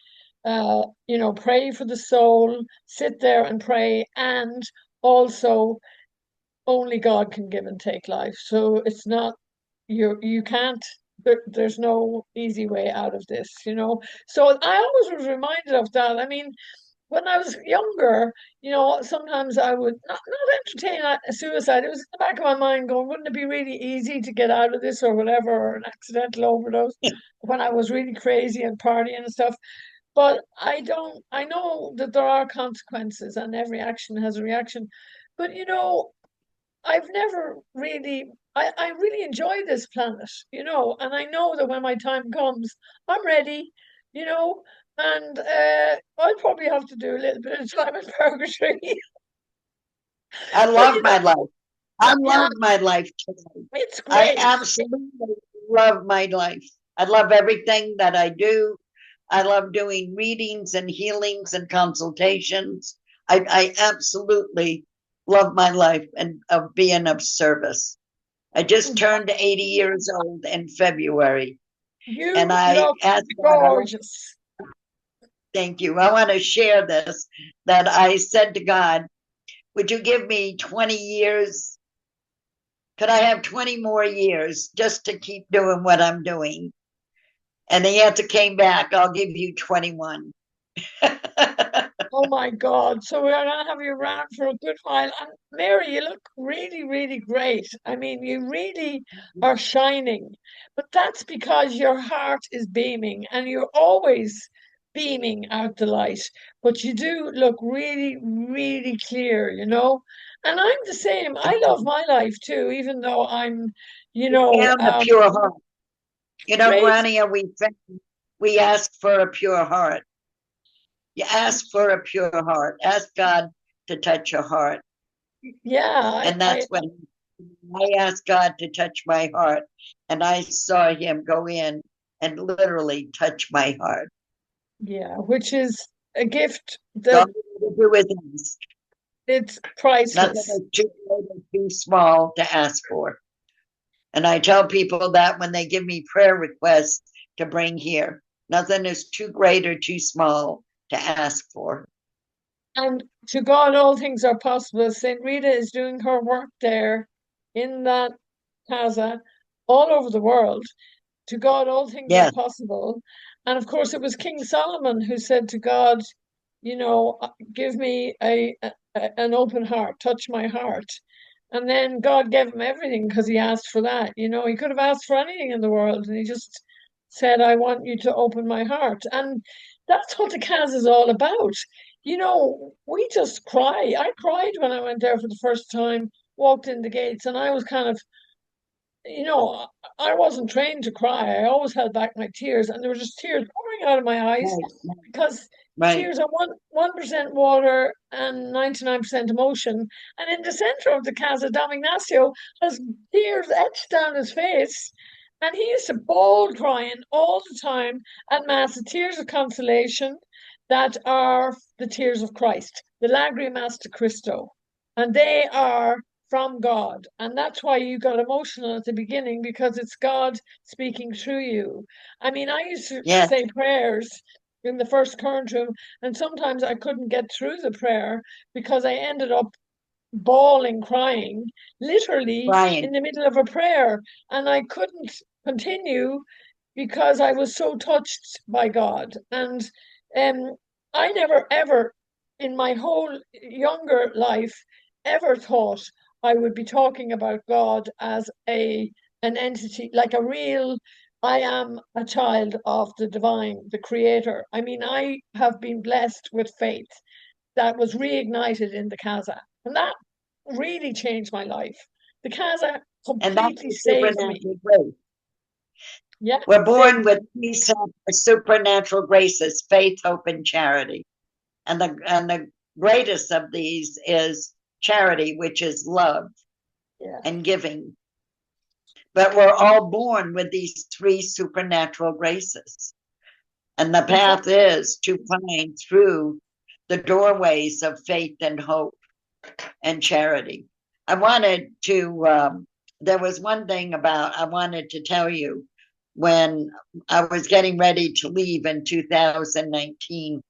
pray for the soul, sit there and pray, and also only God can give and take life. So it's not you can't there's no easy way out of this. So I always was reminded of that. I mean, when I was younger, sometimes I would not entertain a suicide. It was in the back of my mind going, wouldn't it be really easy to get out of this or whatever, or an accidental overdose when I was really crazy and partying and stuff. But I know that there are consequences and every action has a reaction. But I've never really, I really enjoy this planet, and I know that when my time comes, I'm ready, you know, and I'll probably have to do a little bit of time in purgatory. I But love my life. I yeah, love my life today. it's I great. absolutely love my life. I love everything that I do. I love doing readings and healings and consultations. I absolutely love my life and of being of service. I just turned 80 years old in February, and You I look asked God, gorgeous. thank you. I want to share this that I said to God, would you give me 20 years? Could I have 20 more years just to keep doing what I'm doing? And the answer came back, I'll give you 21. Oh my God. So we're gonna have you around for a good while. And Mary, you look really, really great. I mean, you really are shining. But that's because your heart is beaming and you're always beaming out the light. But you do look really, really clear, And I'm the same. I love my life too, even though I'm, you know, And a um, pure heart. great. Grania, we ask for a pure heart. You ask for a pure heart. Ask God to touch your heart. Yeah, And that's when I asked God to touch my heart. And I saw him go in and literally touch my heart. yeah, which is a gift So all that you have to do is ask. it's Nothing priceless. is too great or too small to ask for. And I tell people that when they give me prayer requests to bring here, nothing is too great or too small to ask for. And to God, all things are possible. St. Rita is doing her work there in that Casa all over the world. To God, all things are Yes, possible. And of course, it was King Solomon who said to God, give me an open heart, touch my heart. And then God gave him everything because he asked for that. He could have asked for anything in the world, and he just said, I want you to open my heart. And that's what the Casa is all about. We just cry. I cried when I went there for the first time, walked in the gates, and I was kind of you know, I wasn't trained to cry. I always held back my tears, and there were just tears pouring out of my eyes right, because right. tears are 1% water and 99% emotion. And in the center of the Casa, Dom Ignacio has tears etched down his face, and he used to bawl crying all the time at Mass, the tears of consolation that are the tears of Christ, the Lagrimas de Cristo, and they are from God. And that's why you got emotional at the beginning because it's God speaking through you. I mean, I used to Yes, say prayers in the first current room, and sometimes I couldn't get through the prayer because I ended up bawling, crying, literally in Brian. the middle of a prayer. And I couldn't continue because I was so touched by God. And um, I never, ever, in my whole younger life, ever thought I would be talking about God as an entity, like a real, I am a child of the divine, the creator. I mean, I have been blessed with faith that was reignited in the Casa. And that really changed my life. The Casa And that's completely the saved me. supernatural grace. Yeah, We're born saved with me. three supernatural graces: faith, hope, and charity. And the greatest of these is charity, which is love Yeah, and giving. But we're all born with these three supernatural graces. And the path exactly. is to find through the doorways of faith and hope and charity. I wanted to, there was one thing about, I wanted to tell you when I was getting ready to leave in 2019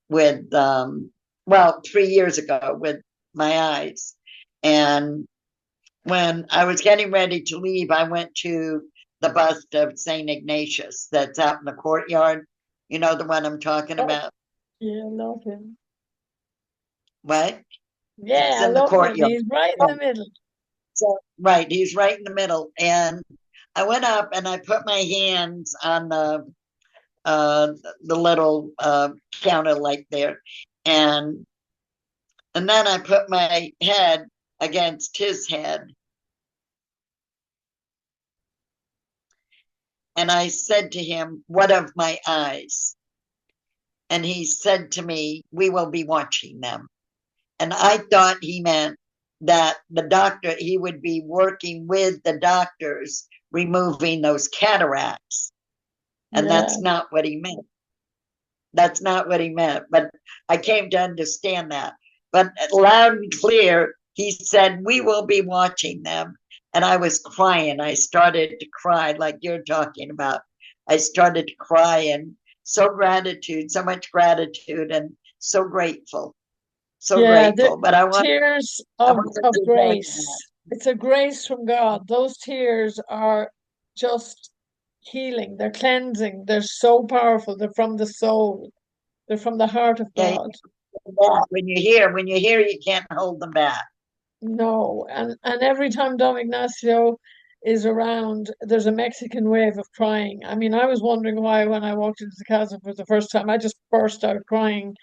with, well, 3 years ago with my eyes. And when I was getting ready to leave, I went to the bust of St. Ignatius that's out in the courtyard. You know the one I'm talking Oh, about? yeah, love him. What? Yeah, He's I in the love him. courtyard. He's right in the middle. So, right, he's right in the middle. And I went up and I put my hands on uh, the little counter like there, and and then I put my head against his head, and I said to him, "What of my eyes?" And he said to me, "We will be watching them." And I thought he meant that he would be working with the doctors removing those cataracts. And Yeah, that's not what he meant. That's not what he meant. But I came to understand that. But loud and clear, he said, "We will be watching them." And I was crying. I started to cry like you're talking about. I started to cry and so much gratitude and so grateful. So yeah. The grateful. But tears I of wanted of to tell you that. grace. It's a grace from God. Those tears are just healing. They're cleansing. They're so powerful. They're from the soul. They're from the heart of Yeah, God. when you hear, you can't hold them back. No, and every time Don Ignacio is around, there's a Mexican wave of crying. I mean, I was wondering why when I walked into the casa for the first time, I just burst out crying.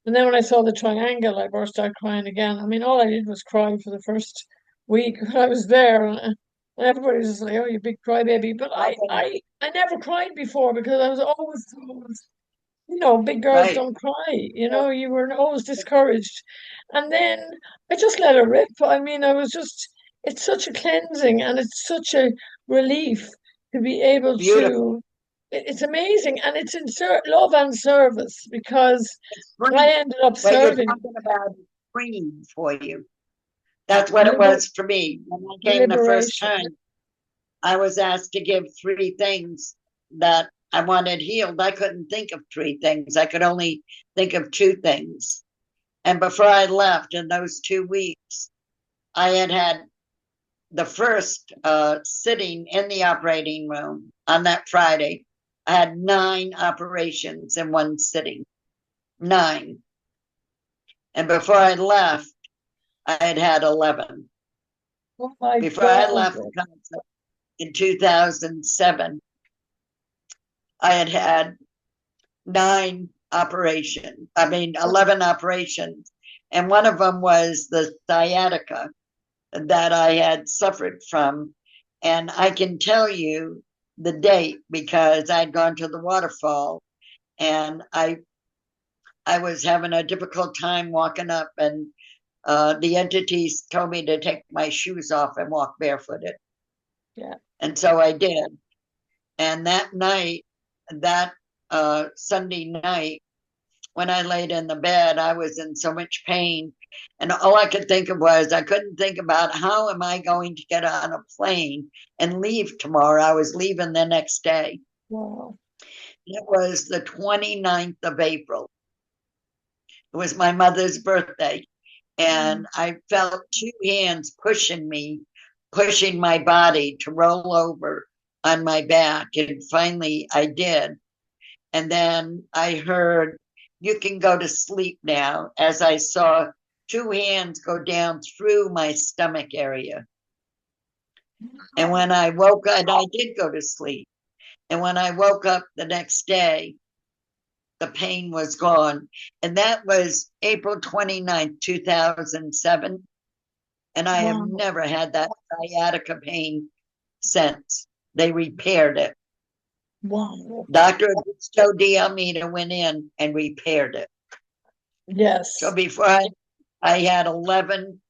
And then when I saw the triangle, I burst out crying again. I mean, all I did was cry for the first week when I was there, and everybody was just like, "Oh, you big crybaby." But I never cried before because I was always told, big girls Right. don't cry. You were always discouraged. And then I just let her rip. I mean, it's such a cleansing and it's such a relief to be able Beautiful. to, it's amazing. And it's in love and service because It's I free. ended up What you're serving talking about is freeing for you. That's what it liber was for me. When I came the first liberation. time, I was asked to give three things that I wanted healed. I couldn't think of three things. I could only think of two things. And before I left in those 2 weeks, I had the first sitting in the operating room on that Friday. I had 9 operations in one sitting, 9. And before I left, I had 11. Oh my Before I God. left the concept in 2007, I had 11 operations. And one of them was the sciatica that I had suffered from. And I can tell you the date because I'd gone to the waterfall and I was having a difficult time walking up, and the entities told me to take my shoes off and walk barefooted. Yeah, And so I did. And that night, that Sunday night, when I laid in the bed, I was in so much pain. And all I could think of was, I couldn't think about how am I going to get on a plane and leave tomorrow. I was leaving the next day. wow. It was the 29th of April. It was my mother's birthday. And Mm. I felt two hands pushing me, pushing my body to roll over on my back. And finally I did. And then I heard, "You can go to sleep now," as I saw two hands go down through my stomach area. And when I woke up, I did go to sleep. And when I woke up the next day, the pain was gone. And that was April 29th, 2007. And I have Wow. never had that sciatica pain since. They repaired it. Wow. Dr. Augusto Diamita went in and repaired it. So Yes, I had 11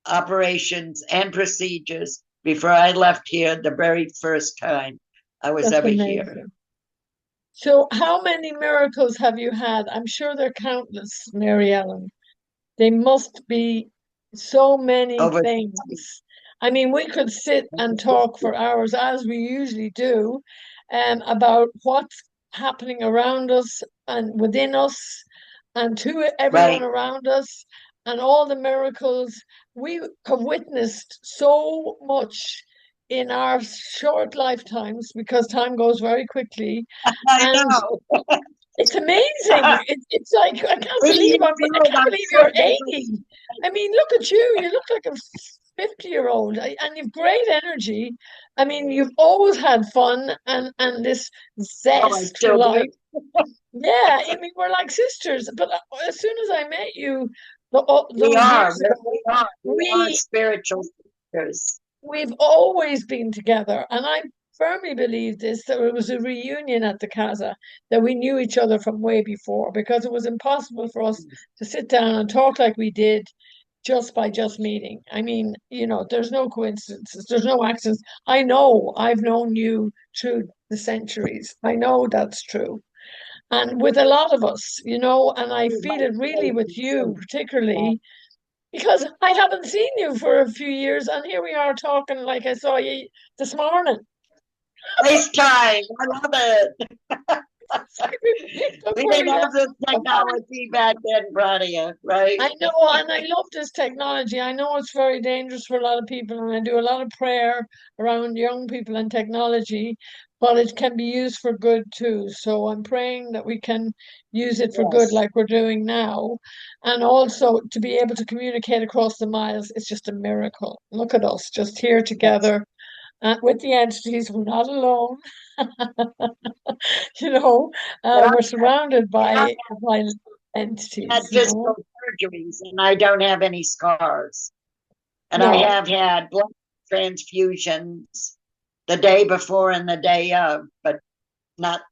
operations and procedures before I left here the very first time I was that's ever here. amazing. So, how many miracles have you had? I'm sure they're countless, Mary Ellen. They must be so many Over things. I mean, we could sit and talk for hours, as we usually do, about what's happening around us and within us and to everyone right. around us and all the miracles. We have witnessed so much in our short lifetimes because time goes very quickly. I And know. It's amazing. It's like I can't Even believe you I know, can't I'm believe so you're different. 80. I mean, look at you. You look like a 50-year-old, and you've great energy. I mean, you've always had fun and this Oh, I zest for still do. life. Yeah, I mean, we're like sisters. But as soon as I met you, We those are. years ago, We are. We are we spiritual sisters. we've always been together, and I firmly believe this that it was a reunion at the Casa, that we knew each other from way before, because it was impossible for us to sit down and talk like we did just by just meeting. I mean, there's no coincidences, there's no accidents. I know I've known you through the centuries. I know that's true. And with a lot of us, and I You feel might it really say with you particularly because I haven't seen you for a few years, and here we are talking like I saw you this morning. FaceTime. I love it. Don't We didn't worry, have this don't worry. technology back then, Bradia, right? I know, and I love this technology. I know it's very dangerous for a lot of people, and I do a lot of prayer around young people and technology, but it can be used for good too. So I'm praying that we can use it for good, Yes. like we're doing now. And also to be able to communicate across the miles, it's just a miracle. Look at us, just here Yes. together with the entities. We're not alone. You know, But we're surrounded I by had entities. physical surgeries and I don't have any scars. And I No, have had blood transfusions the day before and the day of, but not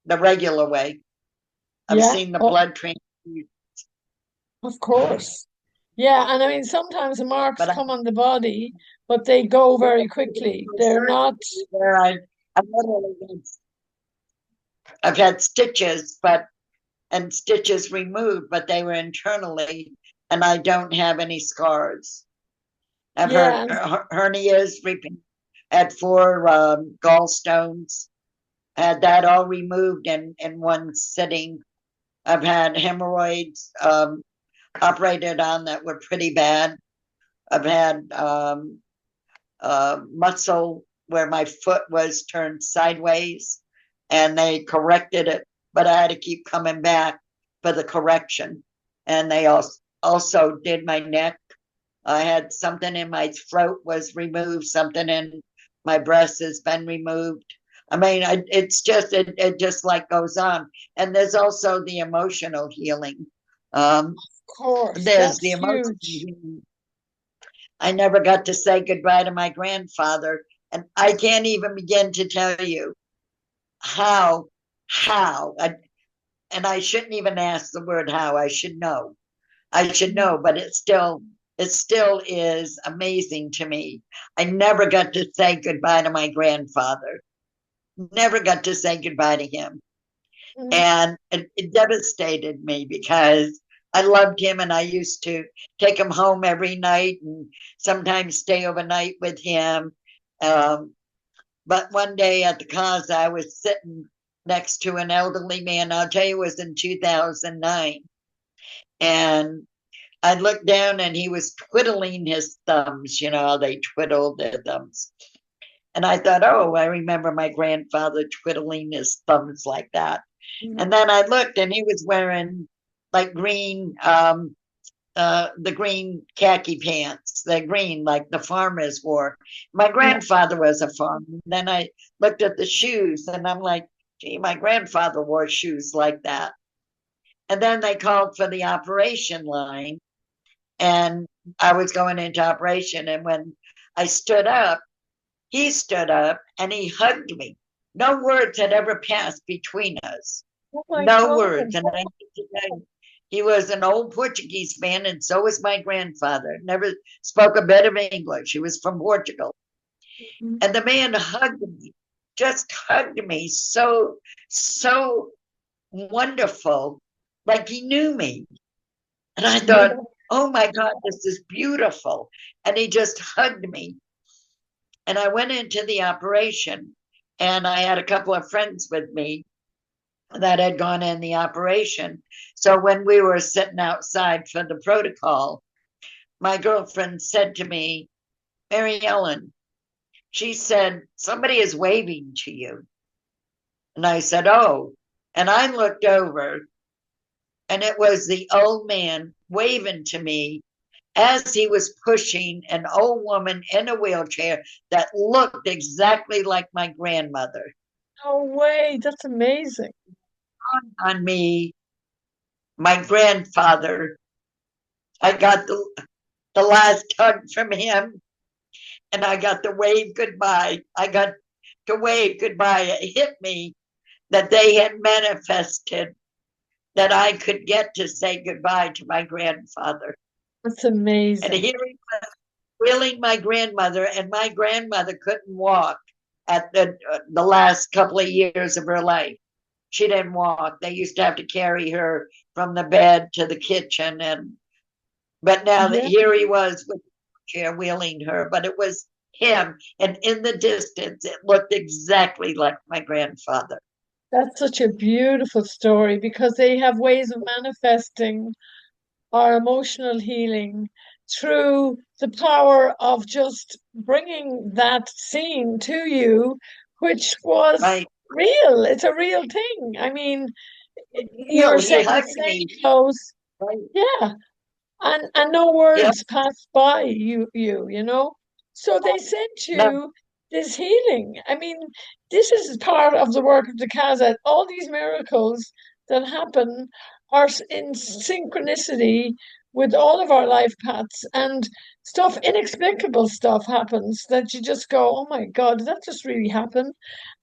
the regular way. I've yeah, seen the oh, blood transfusion, of course. Yeah, and I mean, sometimes the marks but come on the body, but they go very quickly. They're not, surgery where I've literally I've had stitches, but and stitches removed, but they were internally, and I don't have any scars. I've yeah, heard hernias, had four gallstones, had that all removed in one sitting. I've had hemorrhoids operated on that were pretty bad. I've had muscle where my foot was turned sideways and they corrected it, but I had to keep coming back for the correction. And they also did my neck. I had something in my throat was removed, something in my breast has been removed. I mean, it's just it just like goes on. And there's also the emotional healing. of course, There's the that's emotional huge. healing. I never got to say goodbye to my grandfather, and I can't even begin to tell you how how I, and I shouldn't even ask the word how. I should know, but it still is amazing to me. I never got to say goodbye to my grandfather. Never got to say goodbye to him. Mhm. And it devastated me because I loved him and I used to take him home every night and sometimes stay overnight with him. Um, but one day at the Casa, I was sitting next to an elderly man. I'll tell you, it was in 2009. And I looked down and he was twiddling his thumbs. You know how they twiddle their thumbs. And I thought, oh, I remember my grandfather twiddling his thumbs like that. And then I looked and he was wearing like green, the green khaki pants, the green like the farmers wore. My Yeah, grandfather was a farmer. Then I looked at the shoes and I'm like, gee, my grandfather wore shoes like that. And then they called for the operation line and I was going into operation. And when I stood up, he stood up and he hugged me. No words had ever passed between us. oh my No God. words. And I need to tell you, he was an old Portuguese man, and so was my grandfather. Never spoke a bit of English. He was from Portugal. Mhm. And the man hugged me, just hugged me so wonderful, like he knew me. And I thought, Yeah. oh my God, this is beautiful. And he just hugged me. And I went into the operation, and I had a couple of friends with me that had gone in the operation. So when we were sitting outside for the protocol, my girlfriend said to me, Mary Ellen, she said, somebody is waving to you. And I said, oh. And I looked over, and it was the old man waving to me as he was pushing an old woman in a wheelchair that looked exactly like my grandmother. No way. That's amazing. On me, my grandfather, I got the last hug from him, and I got to wave goodbye. I got to wave goodbye. It hit me that they had manifested that I could get to say goodbye to my grandfather. That's And amazing. here he was wheeling my grandmother, and my grandmother couldn't walk at the last couple of years of her life. She didn't walk. They used to have to carry her from the bed to the kitchen, and but now that Yeah. here he was with the chair wheeling her, but it was him, and in the distance, it looked exactly like my grandfather. That's such a beautiful story because they have ways of manifesting our emotional healing through the power of just bringing that scene to you, which was Right? real. It's a real thing. I mean, you were He saying the hugged same me. clothes. Right? Yeah. And no Yep. words passed by you know. So they sent No, you this healing. I mean, this is part of the work of the Casa. All these miracles that happen are in synchronicity with all of our life paths, and stuff, inexplicable stuff happens that you just go, oh my God, did that just really happen?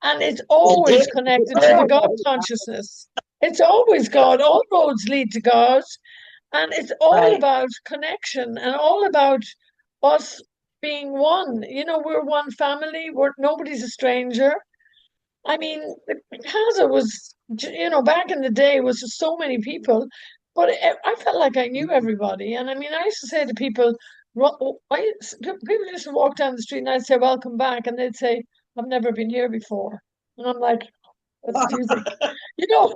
And it's it did. always connected to the God consciousness. It's always God. All roads lead to God. And it's all Right. about connection and all about us being one. You know, we're one family. We're nobody's a stranger. I mean, the Casa was, you know, back in the day was just so many people, but I felt like I knew everybody. And I mean, I used to say to people, people used to walk down the street and I'd say, "Welcome back," and they'd say, "I've never been here before," and I'm like, "What did you think?" You know,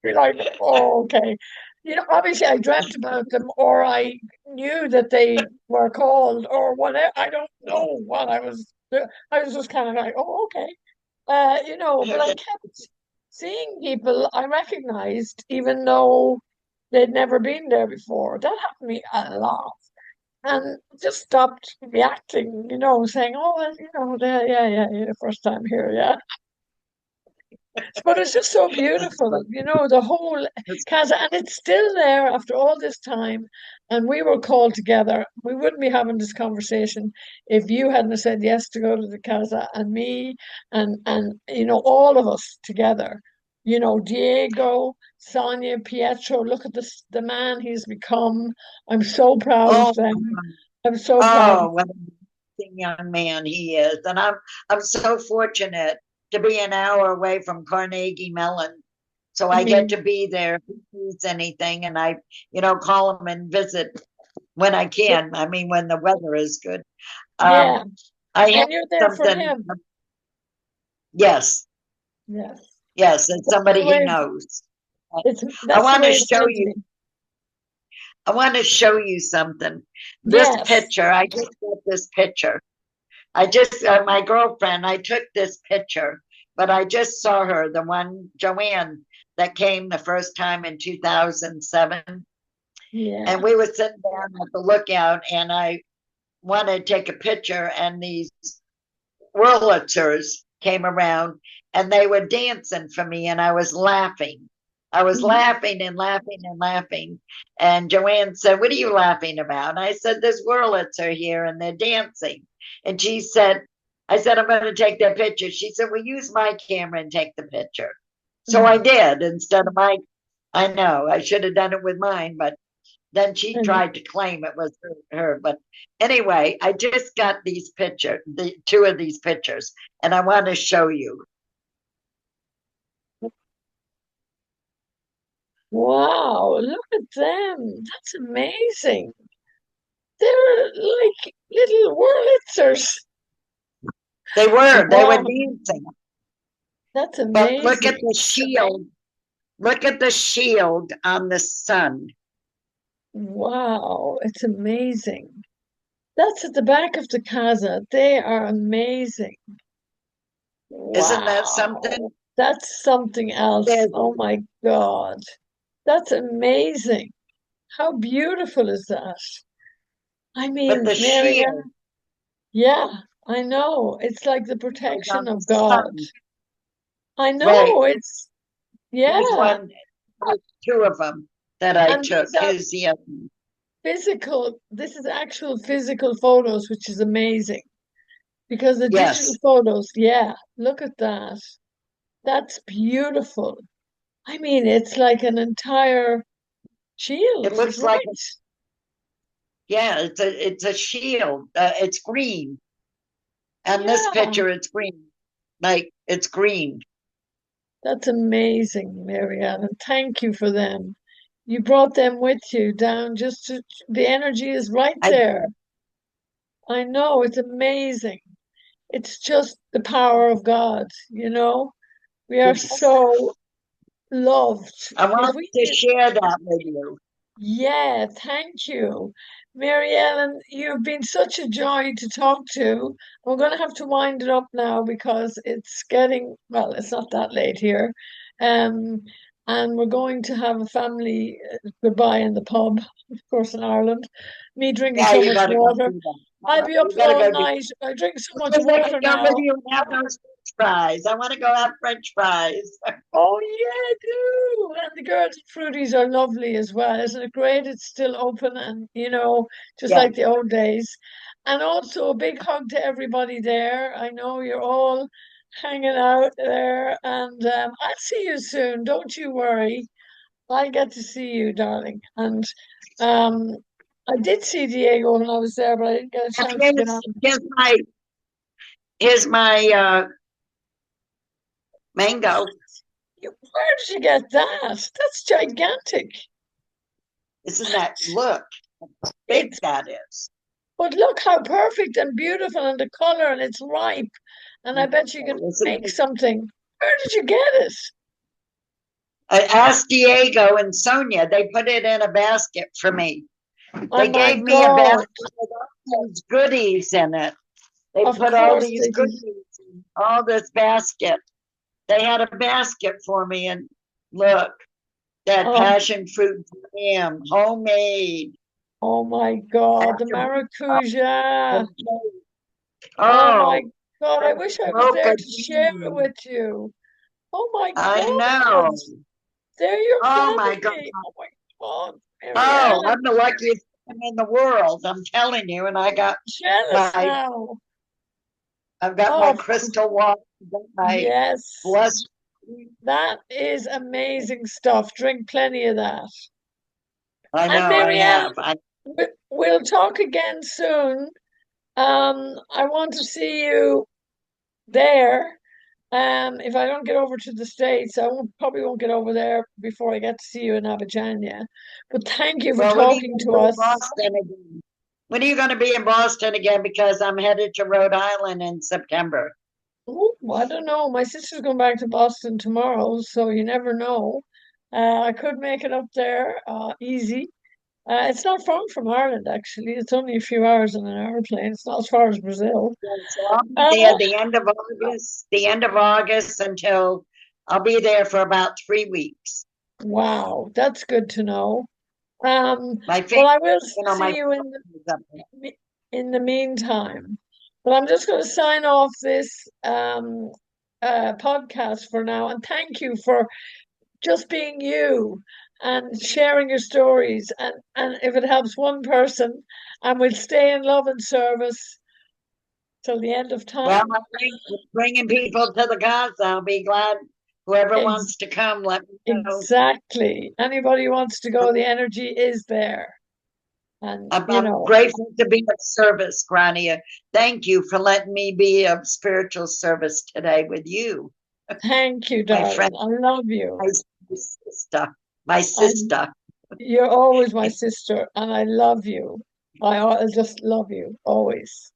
be like, oh, okay. You know, obviously I dreamt about them or I knew that they were called or whatever. I don't know what I was just kind of like, oh, okay. You know, but I kept seeing people I recognized even though they'd never been there before. That happened to me a lot. And just stopped reacting, you know, saying, oh, well, you know, yeah, first time here, yeah. But it's just so beautiful, you know, the whole Casa, and it's still there after all this time. And we were called together. We wouldn't be having this conversation if you hadn't said yes to go to the Casa, and me, and you know, all of us together. You know, Diego, Sonia, Pietro. Look at this, the man he's become. I'm so proud of Oh, them. I'm so proud of oh, what an amazing young man he is. And I'm so fortunate to be an hour away from Carnegie Mellon. So I I get mean, to be there if he needs anything, and I, call him and visit when I can. I mean, when the weather is good. Um, yeah, I have and you're there for something. him. Yes, Yes, yes, it's that's somebody the he way. knows. I That's the want to way it's show meant to you. be. I want to show you something. This Yes. picture, I just got this picture. My girlfriend, I took this picture, but I just saw her, the one, Joanne, that came the first time in 2007. And Yeah. we were sitting down at the lookout, and I wanted to take a picture, and these Wurlitzers came around and they were dancing for me, and I was laughing. I was Mhm. laughing and laughing and laughing. And Joanne said, "What are you laughing about?" And I said, "There's Wurlitzer here and they're dancing." And she said, I said, "I'm going to take that picture." She said, "Well, use my camera and take the picture." So I Mhm. did instead of my, I know I should have done it with mine, but then she And tried to claim it was her. But anyway, I just got these pictures, the two of these pictures, and I want to show you. wow, look at them. That's amazing. They're like little Wurlitzers. They were Wow, dancing. that's But look at amazing. the shield. Look at the shield on the sun. Wow, it's amazing. That's at the back of the casa. They are amazing. Isn't that Wow. something? That's something else. Oh my God. That's amazing. How beautiful is that? I But mean, the shield Marianne, yeah, I know. It's like the was protection on the of God. sun. I Right. know it's, There's yeah. one, there's two of them that I And took. these are Here's the other one. physical, this is actual physical photos, which is amazing because the digital Yes. photos, yeah, look at that. That's beautiful. I mean, it's like an entire It shield, looks like right? yeah, it's a shield. It's green. And this Yeah, picture, it's green. Like it's green. that's amazing, Marianne, and thank you for them. You brought them with you down just to, the energy is right I there. I know, it's amazing. It's just the power of God, you know? We are yes. so loved. I If wanted we to did, share that with you. yeah, thank you. Mary Ellen, you've been such a joy to talk to. We're going to have to wind it up now because it's getting, well, it's not that late here. Um, and we're going to have a family goodbye in the pub, of course, in Ireland. Me drinking Yeah, so you much gotta go water. do that. I'll be up You gotta all go do night. I drink so much because I can water go with now. you and have those French fries. I want to go have French fries. Oh yeah, do. And the girls at Fruities are lovely as well. Isn't it great? It's still open and just Yeah, like the old days. And also a big hug to everybody there. I know you're all hanging out there and I'll see you soon. Don't you worry. I get to see you, darling. And um I did see Diego when I was there, but I didn't get a and chance to get on. here's my mango. Where did you get that? That's gigantic. Isn't that What? look big It's that is? But look how perfect and beautiful and the color and it's ripe. And I bet you can Isn't make it? something. Where did you get it? I asked Diego and Sonia. They put it in a basket for me. Oh They my gave me a God. basket with all these goodies in it. They Of put all course these they did. goodies in all this basket. They had a basket for me, and look, that Oh, passion fruit jam, homemade. oh my God. The Passion fruit maracuja. jam. Oh my Oh, God. I the wish I was mocha there to share it bean. with you. Oh my I God. know. They're your Oh my God. family. Oh my God. Mary Oh, Ellen, I'm the luckiest woman in the world. I'm telling you. And jealous my, now. I've got Oh, my crystal water, I've got my yes. blessed. That is amazing stuff. Drink plenty of that. I And know I Marianne, have. I we'll talk again soon. I want to see you there. If I don't get over to the States, probably won't get over there before I get to see you in Abidjan. But thank you for well, when are you talking going to to be in us. Boston again? When are you going to be in Boston again? Because I'm headed to Rhode Island in September. Ooh, I don't know. My sister's going back to Boston tomorrow, so you never know. I could make it up there, easy. It's not far from Ireland, actually. It's only a few hours in an airplane. It's not as far as Brazil. Yeah, so I'll be Uh, there the end of August until I'll be there for about 3 weeks. wow, that's good to know. Um, My family, well, I will my see you family is up there. in the meantime. But I'm just going to sign off this podcast for now, and thank you for just being you and sharing your stories. And if it helps one person, and we'll stay in love and service till the end of Well, time. bringing people to the Casa. I'll be glad. Whoever Ex wants to come, let me know. exactly. Anybody who wants to go, the energy is there. And, I'm grateful to be of service, Grania. Thank you for letting me be of spiritual service today with you, thank you, my darling. friend, I love you. my sister, my I, sister. you're always my sister, and I love you. I just love you always.